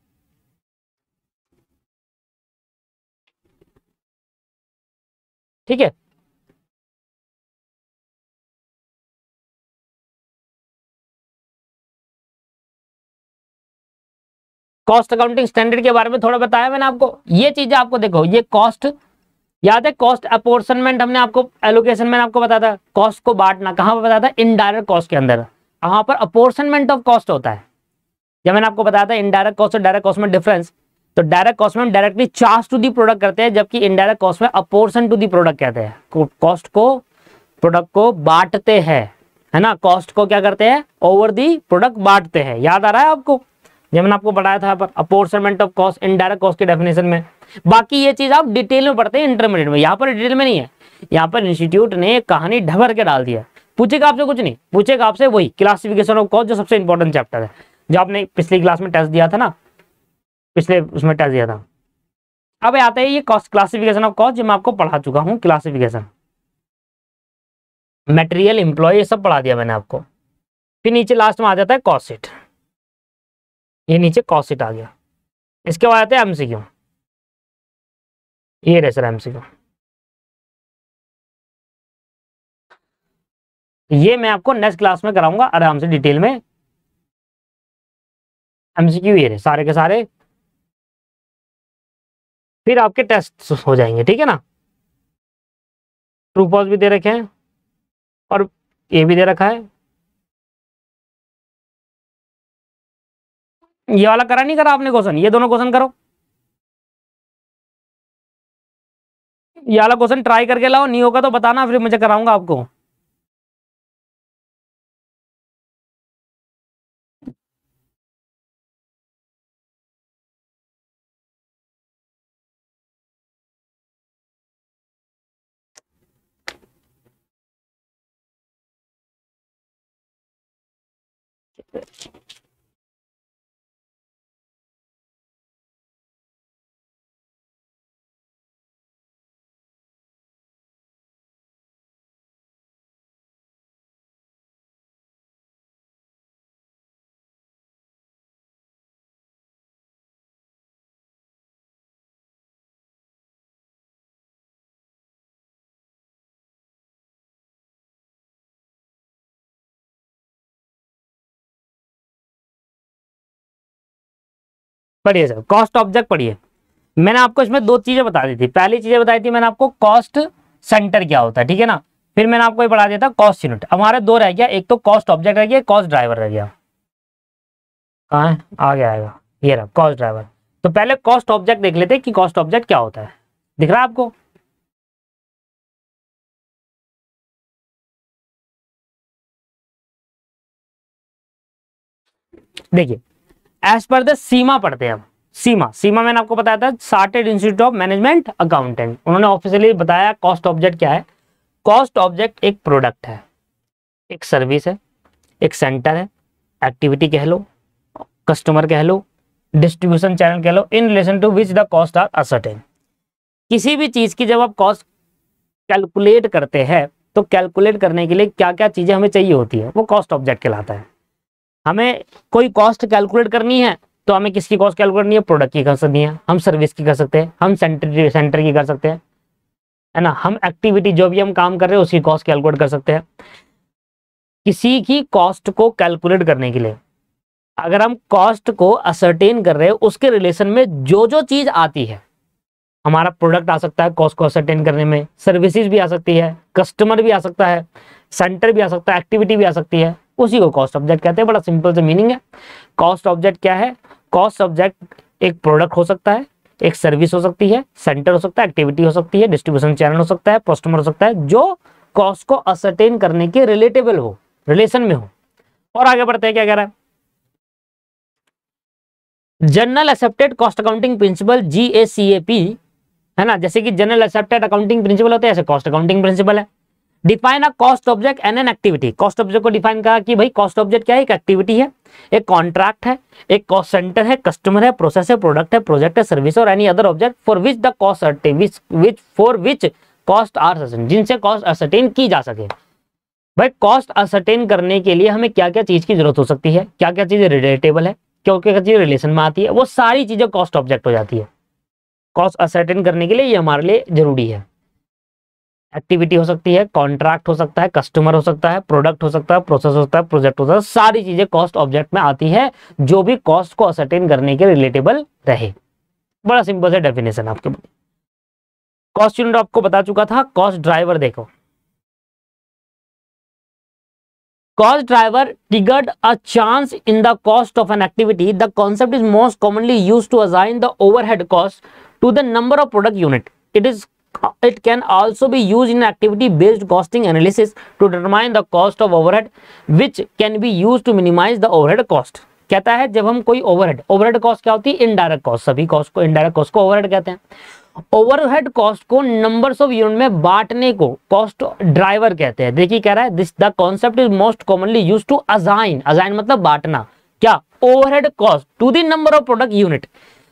ठीक है, कॉस्ट अकाउंटिंग स्टैंडर्ड के बारे में थोड़ा बताया मैंने आपको। ये चीजें आपको देखो, ये कॉस्ट याद है, कॉस्ट अपोर्शनमेंट हमने आपको एलोकेशन में आपको बताया था, कॉस्ट को बांटना कहां पर बताया था, इनडायरेक्ट कॉस्ट के अंदर, वहां पर अपोर्शनमेंट ऑफ कॉस्ट होता है। जब मैंने आपको बताया था इनडायरेक्ट कॉस्ट और डायरेक्ट कॉस्ट में डिफरेंस, तो डायरेक्ट कॉस्ट में हम directly charge to the product करते हैं, जबकि इनडायरेक्ट कॉस्ट में अपोर्शन टू दी प्रोडक्ट कहते हैं, कॉस्ट को, प्रोडक्ट को बांटते हैं, है ना, कॉस्ट को क्या करते हैं, ओवर दी प्रोडक्ट बांटते हैं। याद आ रहा है आपको, जब मैंने आपको बताया था यहाँ पर apportionment of cost indirect cost के डेफिनेशन में। बाकी ये चीज आप डिटेल में पढ़ते हैं इंटरमीडिएट में, यहाँ पर डिटेल में नहीं है, यहाँ पर इंस्टीट्यूट ने कहानी ढबर के डाल दिया। पूछेगा आपसे कुछ नहीं, पूछेगा आपसे वही क्लासिफिकेशन ऑफ कॉस्ट, जो सबसे इंपॉर्टेंट चैप्टर है, जो आपने पिछली क्लास में टेस्ट दिया था ना, पिछले उसमें टेस्ट दिया था। अब आते हैं ये कॉस्ट, क्लासिफिकेशन ऑफ कॉस्ट, जो मैं आपको पढ़ा चुका हूँ, क्लासिफिकेशन, मटेरियल, एम्प्लॉय, ये सब पढ़ा दिया मैंने आपको। फिर नीचे लास्ट में आ जाता है कॉस्ट शीट, ये नीचे कॉस्ट शीट आ गया। इसके बाद आते हैं एमसीक्यू, ये रहे सर एमसीक्यू, ये मैं आपको नेक्स्ट क्लास में कराऊंगा आराम से डिटेल में। एमसीक्यू ये रहे सारे के सारे, फिर आपके टेस्ट हो जाएंगे, ठीक है ना। ट्रू फॉल्स भी दे रखे हैं, और ये भी दे रखा है। ये वाला करा नहीं करा आपने क्वेश्चन, ये दोनों क्वेश्चन करो, ये वाला क्वेश्चन ट्राई करके लाओ, नहीं होगा तो बताना, फिर मुझे कराऊंगा आपको। पढ़िए सर, कॉस्ट ऑब्जेक्ट पढ़िए। मैंने आपको इसमें दो चीजें बता दी थी। पहली चीजें बताई थी मैंने आपको कॉस्ट सेंटर क्या होता है, ठीक है ना। फिर मैंने आपको ये पढ़ा दिया था कॉस्ट यूनिट। हमारे दो रह गया, एक तो कॉस्ट ऑब्जेक्ट रह गया, कॉस्ट ड्राइवर रह गया। कहाँ है, आगे आएगा, ये रहा कॉस्ट ड्राइवर। तो पहले कॉस्ट ऑब्जेक्ट देख लेते हैं कि कॉस्ट ऑब्जेक्ट क्या होता है। दिख रहा है आपको? देखिए, एज पर द सीमा पढ़ते हैं हम। सीमा, सीमा मैंने आपको बताया था, chartered institute of management accountant, उन्होंने ऑफिशियली बताया कॉस्ट ऑब्जेक्ट क्या है। कॉस्ट ऑब्जेक्ट एक प्रोडक्ट है, एक सर्विस है, एक सेंटर है, एक्टिविटी कह लो, कस्टमर कह लो, डिस्ट्रीब्यूशन चैनल कह लो, in relation to which the cost are ascertain. किसी भी चीज की जब आप कॉस्ट कैलकुलेट करते हैं तो कैलकुलेट करने के लिए क्या क्या चीजें हमें चाहिए होती है, वो कॉस्ट ऑब्जेक्ट कहलाता है। हमें कोई कॉस्ट कैलकुलेट करनी है तो हमें किसकी कॉस्ट कैलकुलेट करनी है, प्रोडक्ट की कर सकती है, हम सर्विस की कर सकते हैं, हम सेंटर की कर सकते हैं, है ना, हम एक्टिविटी जो भी हम काम कर रहे हैं उसकी कॉस्ट कैलकुलेट कर सकते हैं। किसी की कॉस्ट को कैलकुलेट करने के लिए अगर हम कॉस्ट को असरटेन कर रहे हैं, उसके रिलेशन में जो जो चीज आती है, हमारा प्रोडक्ट आ सकता है कॉस्ट को असरटेन करने में, सर्विसेज भी आ सकती है, कस्टमर भी आ सकता है, सेंटर भी आ सकता है, एक्टिविटी भी आ सकती है, उसी को कॉस्ट ऑब्जेक्ट कहते हैं। बड़ा सिंपल से मीनिंग है। कॉस्ट ऑब्जेक्ट क्या है? कॉस्ट ऑब्जेक्ट एक प्रोडक्ट हो सकता है, एक सर्विस हो सकती है, सेंटर हो सकता है, एक्टिविटी हो सकती है, डिस्ट्रीब्यूशन चैनल हो सकता है, कस्टमर हो सकता है, जो कॉस्ट को असरटेन करने के रिलेटेबल हो, रिलेशन में हो। और आगे बढ़ते हैं, क्या कह रहा है, general accepted cost accounting principle GACAP, है ना, जैसे कि जनरल एक्सेप्टेड अकाउंटिंग प्रिंसिपल होते हैं, ऐसे कॉस्ट अकाउंटिंग प्रिंसिपल है। Define a cost object and an activity. Cost object को डिफाइन करा कि भाई कॉस्ट ऑब्जेक्ट क्या है, एक एक्टिविटी है, एक कॉन्ट्रैक्ट है, एक कॉस्ट सेंटर है, कस्टमर है, प्रोसेस है, प्रोडक्ट है, प्रोजेक्ट है, सर्विस और any other object for which the cost for which cost ascertain, जिनसे कॉस्ट असरटेन की जा सके। भाई कॉस्ट असरटेन करने के लिए हमें क्या क्या चीज की जरूरत हो सकती है, क्या क्या चीजें रिलेटेबल है, क्या क्या चीज रिलेशन में आती है, वो सारी चीजें कॉस्ट ऑब्जेक्ट हो जाती है। कॉस्ट असरटेन करने के लिए ये हमारे लिए जरूरी है। एक्टिविटी हो सकती है, कॉन्ट्रैक्ट हो सकता है, कस्टमर हो सकता है, प्रोडक्ट हो सकता है, प्रोसेस हो सकता है, प्रोजेक्ट हो सकता है, सारी चीजें कॉस्ट ऑब्जेक्ट में आती है जो भी कॉस्ट को असरटेन करने के रिलेटेबल रहे। बड़ा सिंपल सा डेफिनेशन आपके। कॉस्ट यूनिट आपको बता चुका था। कॉस्ट ड्राइवर देखो, cost driver triggered a change in the cost of an activity. The concept is most commonly used to assign the overhead cost to the number of product unit. It can also be used in activity based costing analysis to determine the cost of overhead, which can be used to minimize the overhead cost. कहता है जब हम कोई overhead cost क्या होती है, indirect cost, सभी cost को इनडायरेक्ट कॉस्ट को ओवरहेड कहते हैं। ओवरहेड कॉस्ट को नंबर्स ऑफ यूनिट में बांटने को कॉस्ट ड्राइवर कहते हैं। देखिए कह रहा है this the concept is most commonly used to assign, assign मतलब बांटना, क्या, overhead cost to the number of product unit.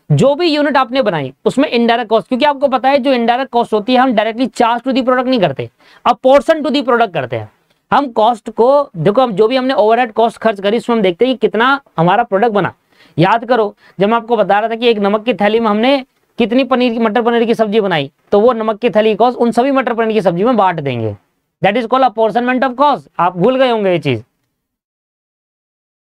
जो भी यूनिट आपने बनाई उसमें इनडायरेक्ट कॉस्ट, क्योंकि आपको पता है जो इनडायरेक्ट कॉस्ट होती है हम directly charge to the product नहीं करते, अब पोर्शन टू दी प्रोडक्ट करते हैं। हम कॉस्ट को देखो, हम जो भी हमने ओवरहेड कॉस्ट खर्च करी उसमें हम देखते हैं कि कितना हमारा प्रोडक्ट बना। याद करो जब मैं आपको बता रहा था कि एक नमक की थैली में हमने कितनी मटर पनीर की सब्जी बनाई, तो वो नमक की थैली कॉस्ट उन सभी मटर पनीर की सब्जी में बांट देंगे। That is called apportionment of cost. आप भूल गए होंगे ये चीज,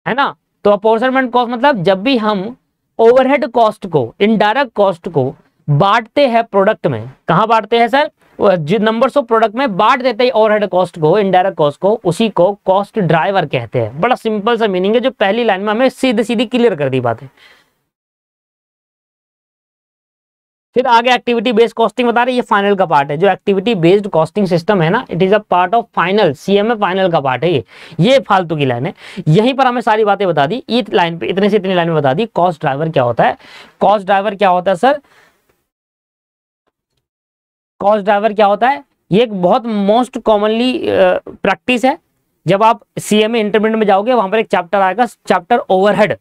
है ना। तो अपॉर्शनमेंट कॉस्ट मतलब जब भी हम ओवरहेड कॉस्ट को, इनडायरेक्ट कॉस्ट को बांटते हैं प्रोडक्ट में, कहां बांटते हैं सर, जो नंबर्स ऑफ प्रोडक्ट में बांट देते हैं ओवरहेड कॉस्ट को, इनडायरेक्ट कॉस्ट को, उसी को कॉस्ट ड्राइवर कहते हैं। बड़ा सिंपल सा मीनिंग है जो पहली लाइन में हमें सीधी सीधी क्लियर कर दी बातें। फिर आगे एक्टिविटी बेस्ड कॉस्टिंग बता रहे, ये फाइनल का पार्ट है। जो एक्टिविटी बेस्ड कॉस्टिंग सिस्टम है ना, it is a part of final, CMA final का पार्ट है ये फालतू की लाइन है। यहीं पर हमें सारी बातें बता दी, इस लाइन पे इतने से इतनी लाइन में बता दी कॉस्ट ड्राइवर क्या होता है। कॉस्ट ड्राइवर क्या होता है सर, कॉस्ट ड्राइवर क्या होता है, ये एक बहुत मोस्ट कॉमनली प्रैक्टिस है जब आप सीए में इंटरमीडिएट में जाओगे वहां पर एक चैप्टर आएगा, चैप्टर ओवरहेड।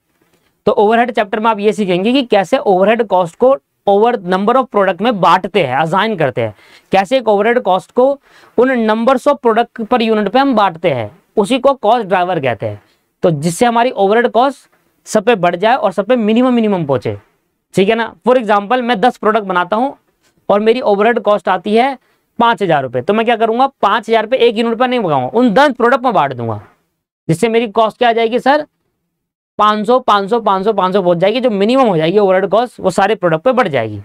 तो ओवरहेड चैप्टर में आप ये सीखेंगे कि कैसे ओवरहेड कॉस्ट को ओवर नंबर ऑफ प्रोडक्ट में बांटते हैं, असाइन करते हैं, कैसे एक ओवरहेड कॉस्ट को उन numbers of product per unit पे हम बांटते हैं, उसी को कॉस्ट ड्राइवर कहते हैं। तो जिससे हमारी ओवरहेड कॉस्ट सब पे बढ़ जाए और सब पे मिनिमम पहुंचे, ठीक है ना। फॉर एग्जाम्पल मैं 10 प्रोडक्ट बनाता हूं और मेरी ओवरहेड कॉस्ट आती है 5,000 रुपये, तो मैं क्या करूंगा, 5,000 पे एक यूनिट पर नहीं मंगाऊंगा, उन 10 प्रोडक्ट में बांट दूंगा, जिससे मेरी कॉस्ट क्या आ जाएगी सर, 500 500 500 500 पहुंच जाएगी, जो मिनिमम हो जाएगी ओवरहेड कॉस्ट वो सारे प्रोडक्ट पे बढ़ जाएगी।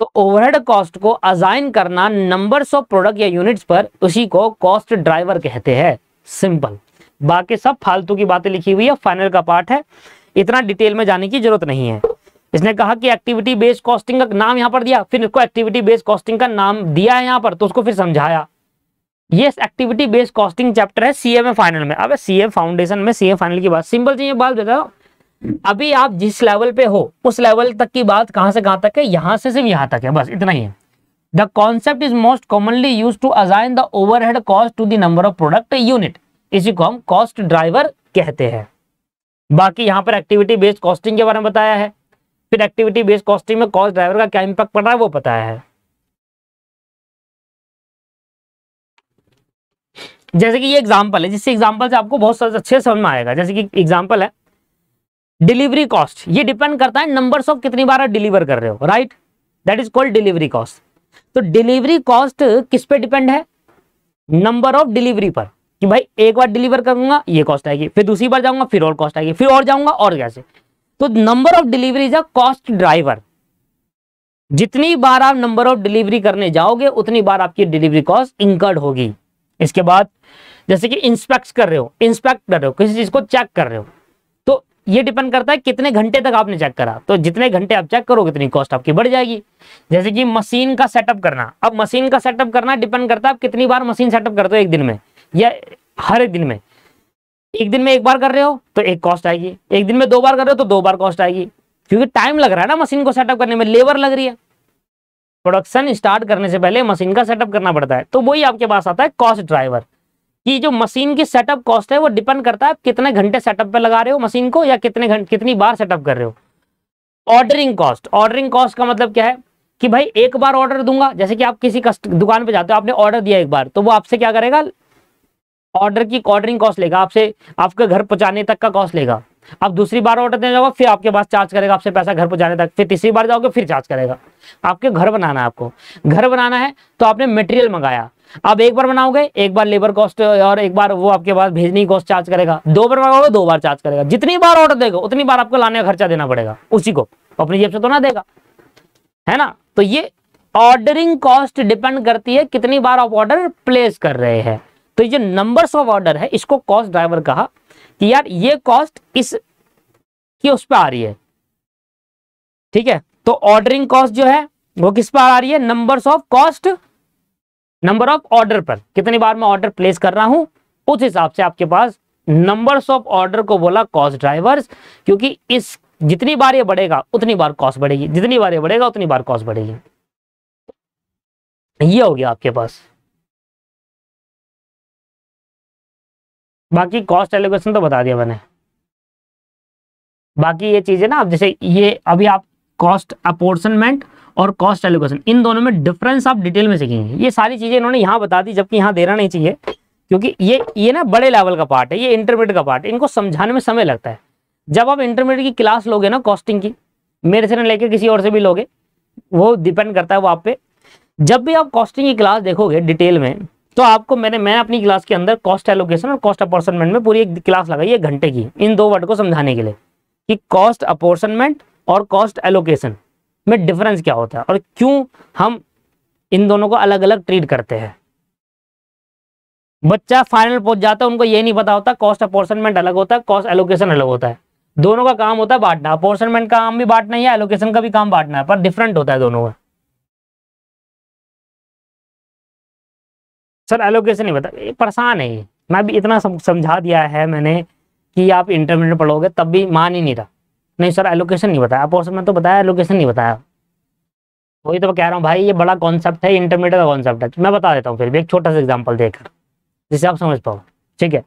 तो ओवरहेड कॉस्ट को असाइन करना नंबर्स ऑफ प्रोडक्ट या यूनिट्स पर, उसी को कॉस्ट ड्राइवर कहते हैं। सिंपल, बाकी सब फालतू की बातें लिखी हुई है, फाइनल का पार्ट है, इतना डिटेल में जाने की जरूरत नहीं है। इसने कहा कि एक्टिविटी बेस्ड कॉस्टिंग का नाम यहां पर दिया, फिर इसको एक्टिविटी बेस्ड कॉस्टिंग का नाम दिया है यहां पर, तो उसको फिर समझाया। ये एक्टिविटी बेस्ड कॉस्टिंग चैप्टर है सीए में फाइनल में। अब सीए फाउंडेशन में सीए फाइनल की बात सिंपल सी बात बताओ, अभी आप जिस लेवल पे हो उस लेवल तक की बात कहां से कहां तक है, यहां से सिर्फ यहां तक है, बस इतना ही है। The concept is most commonly used to assign the overhead cost to the number of product unit, इसी को हम कॉस्ट ड्राइवर कहते हैं। बाकी यहां पर एक्टिविटी बेस्ड कॉस्टिंग के बारे में बताया है, फिर एक्टिविटी बेस्ड कॉस्टिंग में कॉस्ट ड्राइवर का क्या इंपैक्ट पड़ रहा है वो बताया है। जैसे कि ये एग्जांपल है, जिससे एग्जांपल से आपको बहुत अच्छे समझ में आएगा। जैसे कि एग्जांपल है डिलीवरी कॉस्ट, ये डिपेंड करता है नंबर्स ऑफ कितनी बार आप डिलीवर कर रहे हो, right, that is called delivery cost. तो डिलीवरी कॉस्ट किस पे डिपेंड है, नंबर ऑफ डिलीवरी पर, कि भाई एक बार डिलीवर करूंगा ये कॉस्ट आएगी, फिर दूसरी बार जाऊंगा फिर और कॉस्ट आएगी, फिर और जाऊंगा और कैसे। तो number of delivery is a cost driver. जितनी बार आप नंबर ऑफ डिलीवरी करने जाओगे उतनी बार आपकी डिलीवरी कॉस्ट इंकर्ड होगी। इसके बाद जैसे कि इंस्पेक्ट कर रहे हो किसी चीज को चेक कर रहे हो, तो ये डिपेंड करता है कितने घंटे तक आपने चेक करा, तो जितने घंटे आप चेक करोगे उतनी कॉस्ट आपकी बढ़ जाएगी। जैसे कि मशीन का सेटअप करना, अब मशीन का सेटअप करना डिपेंड करता है आप कितनी बार मशीन सेटअप करते हो एक दिन में या हर एक दिन में। एक दिन में एक बार कर रहे हो तो एक कॉस्ट आएगी, एक दिन में 2 बार कर रहे हो तो 2 बार कॉस्ट आएगी, क्योंकि टाइम लग रहा है ना मशीन को सेटअप करने में, लेबर लग रही है। प्रोडक्शन स्टार्ट करने से पहले मशीन का सेटअप करना पड़ता है, तो वही आपके पास आता है कॉस्ट ड्राइवर, कि जो मशीन की सेटअप कॉस्ट है वो डिपेंड करता है आप कितने घंटे सेटअप पे लगा रहे हो मशीन को, या कितनी बार सेटअप कर रहे हो। ऑर्डरिंग कॉस्ट का मतलब क्या है कि भाई एक बार ऑर्डर दूंगा, जैसे कि आप किसी दुकान पे जाते हो, आपने ऑर्डर दिया एक बार, तो वो आपसे क्या करेगा, ऑर्डरिंग कॉस्ट लेगा आपसे, आपके घर पहुंचाने तक का कॉस्ट लेगा। आप दूसरी बार ऑर्डर देने जाओगे फिर आपके पास चार्ज करेगा आपसे पैसा घर पहुंचाने तक, फिर तीसरी बार जाओगे फिर चार्ज करेगा। आपके घर बनाना है, आपको घर बनाना है तो आपने मटेरियल मंगाया, अब एक बार बनाओगे एक बार लेबर कॉस्ट और एक बार वो आपके पास भेजने की कॉस्ट चार्ज करेगा, 2 बार मंगाओगे 2 बार चार्ज करेगा। जितनी बार ऑर्डर देगा उतनी बार आपको लाने का खर्चा देना पड़ेगा, उसी को अपनी जेब से तो ना देगा, है ना। तो ये ऑर्डरिंग कॉस्ट डिपेंड करती है कितनी बार आप ऑर्डर प्लेस कर रहे हैं। तो ये नंबर्स ऑफ ऑर्डर है, इसको कॉस्ट ड्राइवर कहा कि यार ये कॉस्ट इस की उस पर आ रही है, ठीक है। तो ऑर्डरिंग कॉस्ट जो है वो किस पर आ रही है, numbers of cost, number of order पर, कितनी बार मैं ऑर्डर प्लेस कर रहा हूं उस हिसाब से आपके पास नंबर्स ऑफ ऑर्डर को बोला कॉस्ट ड्राइवर्स, क्योंकि इस जितनी बार ये बढ़ेगा उतनी बार कॉस्ट बढ़ेगी, जितनी बार ये बढ़ेगा उतनी बार कॉस्ट बढ़ेगी। ये हो गया आपके पास। बाकी कॉस्ट एलोकेशन तो बता दिया मैंने। बाकी ये चीजें ना, अब जैसे ये अभी आप कॉस्ट अपॉर्शनमेंट और कॉस्ट एलोकेशन, इन दोनों में डिफरेंस आप डिटेल में सीखेंगे। ये सारी चीजें इन्होंने यहाँ बता दी, जबकि यहाँ देना नहीं चाहिए, क्योंकि ये ना बड़े लेवल का पार्ट है, ये इंटरमीडिएट का पार्ट है, इनको समझाने में समय लगता है। जब आप इंटरमीडिएट की क्लास लोगे ना कॉस्टिंग की, मेरे से लेके किसी और से भी लोगे, वो डिपेंड करता है वो आप पे। जब भी आप कॉस्टिंग की क्लास देखोगे डिटेल में, तो आपको मैं अपनी क्लास के अंदर कॉस्ट एलोकेशन और कॉस्ट अपॉर्शनमेंट में पूरी एक क्लास लगाई है घंटे की, इन 2 वर्ड को समझाने के लिए कि कॉस्ट अपॉर्शनमेंट और कॉस्ट एलोकेशन में डिफरेंस क्या होता है और क्यों हम इन दोनों को अलग अलग ट्रीट करते हैं। बच्चा फाइनल पहुंच जाता है, उनको ये नहीं पता होता कॉस्ट अपॉर्शनमेंट अलग होता है, कॉस्ट एलोकेशन अलग होता है। दोनों का काम होता है बांटना, अपॉर्शनमेंट का काम भी बांटना है, एलोकेशन का भी काम बांटना है, पर डिफरेंट होता है दोनों का। सर एलोकेशन नहीं बता, परेशान है ये, मैं भी इतना समझा दिया है मैंने कि आप इंटरमीडिएट पढ़ोगे तब भी मान ही नहीं रहा। नहीं सर एलोकेशन नहीं बताया, अपॉर्शनमेंट तो बताया, एलोकेशन नहीं बताया। वही तो मैं कह रहा हूँ भाई, ये बड़ा कॉन्सेप्ट है, इंटरमीडिएट का कॉन्सेप्ट है। मैं बता देता हूँ फिर भी एक छोटा सा एग्जांपल देकर, जिससे आप समझ पाओ। ठीक है,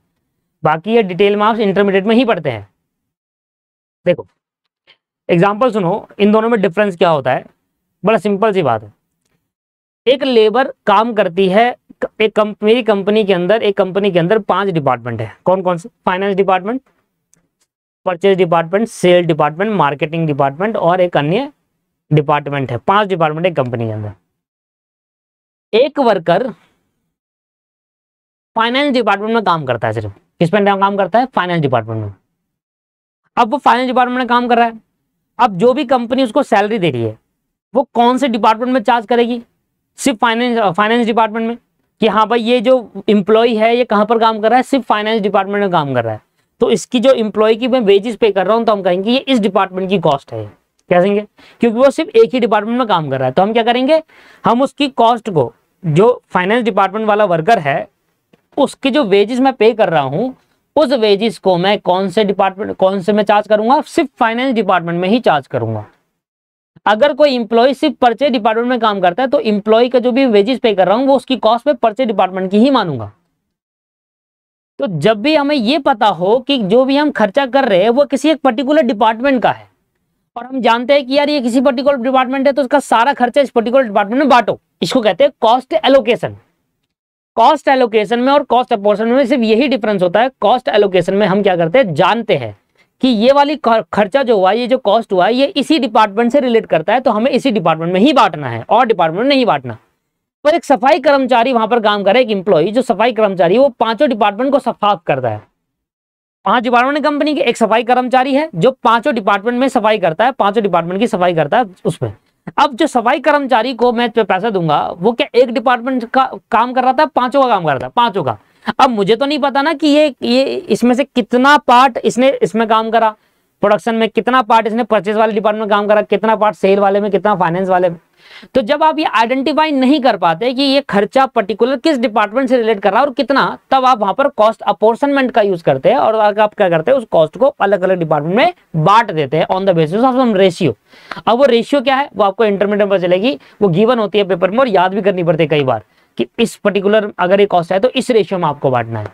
बाकी ये डिटेल में आप इंटरमीडिएट में ही पढ़ते हैं। देखो एग्जाम्पल सुनो, इन दोनों में डिफरेंस क्या होता है, बड़ा सिंपल सी बात है। एक लेबर काम करती है, मेरी कंपनी के अंदर, एक कंपनी के अंदर 5 डिपार्टमेंट है। कौन कौन से? Finance department, purchase department, sale department, marketing department और एक अन्य डिपार्टमेंट है। 5 डिपार्टमेंट एक कंपनी के अंदर। एक वर्कर फाइनेंस डिपार्टमेंट में काम करता है, सिर्फ किस पे काम करता है? फाइनेंस डिपार्टमेंट में। अब वो फाइनेंस डिपार्टमेंट में काम कर रहा है, अब जो भी कंपनी उसको सैलरी दे रही है वो कौन से डिपार्टमेंट में चार्ज करेगी? सिर्फ फाइनेंस डिपार्टमेंट में, कि हाँ भाई ये जो एम्प्लॉय है ये कहां पर काम कर रहा है? सिर्फ फाइनेंस डिपार्टमेंट में काम कर रहा है। तो इसकी जो एम्प्लॉय की मैं वेजेस पे कर रहा हूं तो हम कहेंगे ये इस डिपार्टमेंट की कॉस्ट है। क्या कहेंगे? क्योंकि वो सिर्फ एक ही डिपार्टमेंट में काम कर रहा है। तो हम क्या करेंगे, हम उसकी कॉस्ट को, जो फाइनेंस डिपार्टमेंट वाला वर्कर है उसके जो वेजेस मैं पे कर रहा हूं, उस वेजेस को मैं कौन से में चार्ज करूंगा? सिर्फ फाइनेंस डिपार्टमेंट में ही चार्ज करूंगा। अगर कोई इंप्लॉय सिर्फ परचेज डिपार्टमेंट में काम करता है तो इंप्लॉय का जो भी वेजेस पे कर रहा हूं वो उसकी कॉस्ट में परचेज डिपार्टमेंट की ही मानूंगा। तो जब भी हमें ये पता हो कि जो भी हम खर्चा कर रहे हैं वो किसी एक पर्टिकुलर डिपार्टमेंट का है, और हम जानते हैं कि यार ये किसी पर्टिकुलर डिपार्टमेंट है तो उसका सारा खर्चा इस पर्टिकुलर डिपार्टमेंट में बांटो, इसको कहते हैं कॉस्ट एलोकेशन। कॉस्ट एलोकेशन में और कॉस्ट अपॉर्शन में सिर्फ यही डिफरेंस होता है। कॉस्ट एलोकेशन में हम क्या करते हैं, जानते हैं कि ये वाली खर्चा जो हुआ, ये जो कॉस्ट हुआ, ये इसी डिपार्टमेंट से रिलेट करता है तो हमें इसी डिपार्टमेंट में ही बांटना है और डिपार्टमेंट में नहीं बांटना। पर एक सफाई कर्मचारी वहां पर काम करे, एक इंप्लॉई जो सफाई कर्मचारी, वो 5 डिपार्टमेंट को साफ करता है। 5 डिपार्टमेंट कंपनी के, एक सफाई कर्मचारी है जो 5 डिपार्टमेंट में सफाई करता है, 5 डिपार्टमेंट की सफाई करता है उसमें। अब जो सफाई कर्मचारी को मैं पैसा दूंगा वो क्या एक डिपार्टमेंट का काम कर रहा था? 5 का काम कर रहा था, 5 का। अब मुझे तो नहीं पता ना कि ये इसमें से कितना पार्ट इसने इसमें काम करा, प्रोडक्शन में कितना पार्ट इसने परचेज वाले डिपार्टमेंट में काम करा, कितना पार्ट सेल वाले में, कितना फाइनेंस वाले में। तो जब आप ये आइडेंटिफाई नहीं कर पाते कि ये खर्चा पर्टिकुलर किस डिपार्टमेंट से रिलेट कर रहा है और कितना, तब आप वहां पर कॉस्ट अपोर्शनमेंट का यूज करते हैं और आप क्या करते हैं, उस कॉस्ट को अलग अलग डिपार्टमेंट में बांट देते हैं on the basis of some ratio. अब वो रेशियो क्या है वो आपको इंटरमीडिएट में चलेगी, वो गिवन होती है पेपर में और याद भी करनी पड़ती है कई बार कि इस पर्टिकुलर अगर ये कॉस्ट है तो इस रेशियो में आपको बांटना है।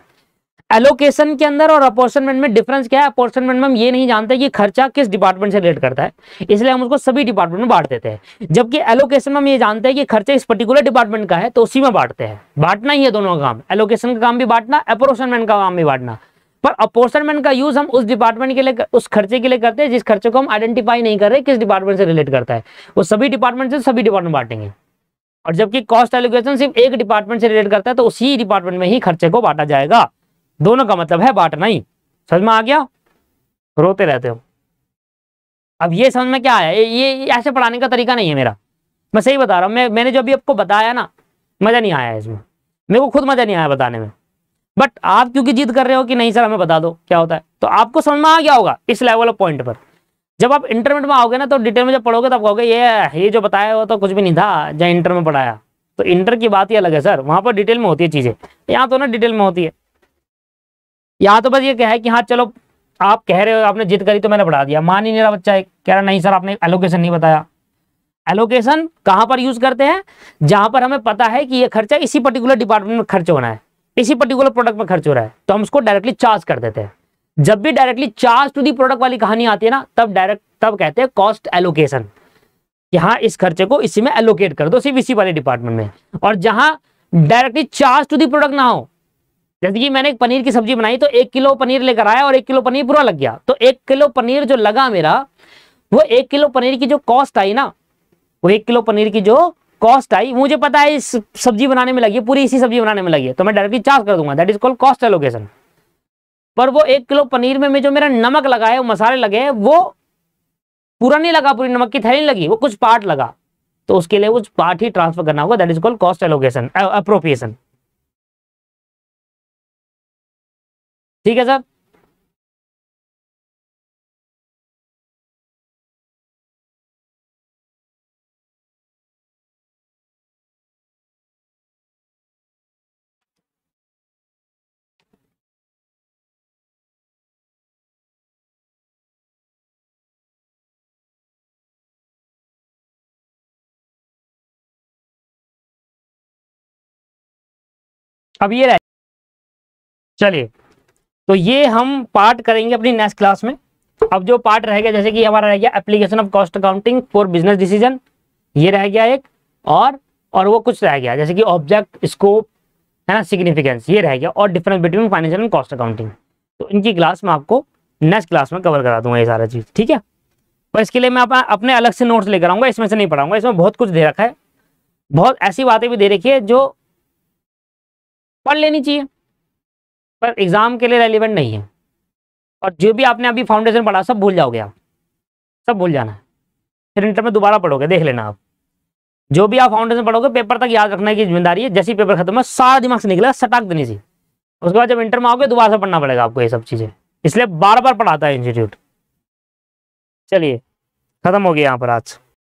एलोकेशन के अंदर और अपॉर्शनमेंट में डिफरेंस क्या है? अपॉर्शनमेंट में हम ये नहीं जानते कि खर्चा किस डिपार्टमेंट से रिलेट करता है, इसलिए हम उसको सभी डिपार्टमेंट में बांट देते हैं। जबकि एलोकेशन में हम ये जानते हैं कि खर्चा इस पर्टिकुलर डिपार्टमेंट का है तो उसी में बांटते हैं। बांटना ही है दोनों का काम, एलोकेशन का काम भी बांटना, अपॉर्शनमेंट का काम भी बांटना। पर अपॉर्शनमेंट का यूज हम उस डिपार्टमेंट के लिए, उस खर्चे के लिए करते हैं जिस खर्चे को हम आइडेंटिफाई नहीं कर रहे किस डिपार्टमेंट से रिलेट करता है, वो सभी डिपार्टमेंट से सभी डिपार्टमेंट बांटेंगे। और जबकि कॉस्ट एलोकेशन सिर्फ एक डिपार्टमेंट से रिलेट करता है तो उसी डिपार्टमेंट में ही खर्चे को बांटा जाएगा। दोनों का मतलब है बांटना ही। समझ में आ गया? रोते रहते हो। अब ये समझ में क्या आया? ये ऐसे पढ़ाने का तरीका नहीं है मेरा, मैं सही बता रहा हूं। मैंने जो अभी आपको बताया ना, मजा नहीं आया इसमें, मेरे को खुद मजा नहीं आया बताने में। बट आप क्योंकि जिद कर रहे हो कि नहीं सर हमें बता दो क्या होता है, तो आपको समझ में आ गया होगा इस लेवल ऑफ पॉइंट पर। जब आप इंटरमीडिएट में आओगे ना तो डिटेल में जब पढ़ोगे तब कहोगे ये जो बताया वो तो कुछ भी नहीं था जहाँ इंटर में पढ़ाया। तो इंटर की बात ही अलग है सर, वहां पर डिटेल में होती है चीजें, यहाँ तो ना डिटेल में होती है। यहाँ तो बस ये क्या है कि हाँ चलो आप कह रहे हो, आपने जिद करी तो मैंने बढ़ा दिया, मान ही नहीं रहा बच्चा, कह रहा नहीं सर आपने एलोकेशन नहीं बताया। एलोकेशन कहां पर यूज करते हैं? जहां पर हमें पता है कि ये खर्चा इसी पर्टिकुलर डिपार्टमेंट में खर्च होना है, इसी पर्टिकुलर प्रोडक्ट में खर्च हो रहा है, तो हम उसको डायरेक्टली चार्ज कर देते हैं। जब भी directly charge to the product वाली कहानी आती है ना, तब कहते हैं कॉस्ट एलोकेशन। यहाँ इस खर्चे को इसी में एलोकेट कर दो, सिर्फ इसी वाले डिपार्टमेंट में। और जहां directly charge to the product ना हो, जैसे कि मैंने एक पनीर की सब्जी बनाई तो 1 किलो पनीर लेकर आया और 1 किलो पनीर पूरा लग गया, तो 1 किलो पनीर जो लगा मेरा, वो 1 किलो पनीर की जो कॉस्ट आई ना, वो 1 किलो पनीर की जो कॉस्ट आई मुझे पता है इस सब्जी बनाने में लगी है, पूरी इसी सब्जी बनाने में लगी है, तो मैं डायरेक्टली चार्ज कर दूंगा, that is called cost allocation. पर वो 1 किलो पनीर में जो मेरा नमक लगा है, मसाले लगे हैं, वो पूरा नहीं लगा, पूरी नमक की थैली नहीं लगी, वो कुछ पार्ट लगा, तो उसके लिए उस पार्ट ही ट्रांसफर करना होगा, that is called cost allocation, appropriation. ठीक है सर? अब ये चलिए, तो ये हम पार्ट करेंगे अपनी नेक्स्ट क्लास में। अब जो पार्ट रहेगा, जैसे कि हमारा रह गया application of cost accounting for business decision, ये रह गया एक, और वो कुछ रह गया जैसे कि ऑब्जेक्ट, स्कोप, है ना, सिग्निफिकेंस, ये रह गया, और difference between financial and cost accounting. तो इनकी क्लास मैं आपको नेक्स्ट क्लास में कवर करा दूंगा ये सारा चीज, ठीक है। पर इसके लिए मैं अपने अलग से नोट्स लेकर आऊंगा, इसमें से नहीं पढ़ाऊंगा। इसमें बहुत कुछ दे रखा है, बहुत ऐसी बातें भी दे रखी है जो पढ़ लेनी चाहिए पर एग्जाम के लिए रेलिवेंट नहीं है। और जो भी आपने अभी फाउंडेशन पढ़ा सब भूल जाओगे आप, सब भूल जाना है, फिर इंटर में दोबारा पढ़ोगे, देख लेना आप। जो भी आप फाउंडेशन पढ़ोगे पेपर तक याद रखने की जिम्मेदारी है। जैसे ही पेपर खत्म है सारा दिमाग से निकला, सटाक देनी सी। उसके बाद जब इंटर में आओगे दोबारा से पढ़ना पड़ेगा आपको ये सब चीजें, इसलिए बार बार पढ़ाता है इंस्टीट्यूट। चलिए, खत्म हो गया यहाँ पर आज।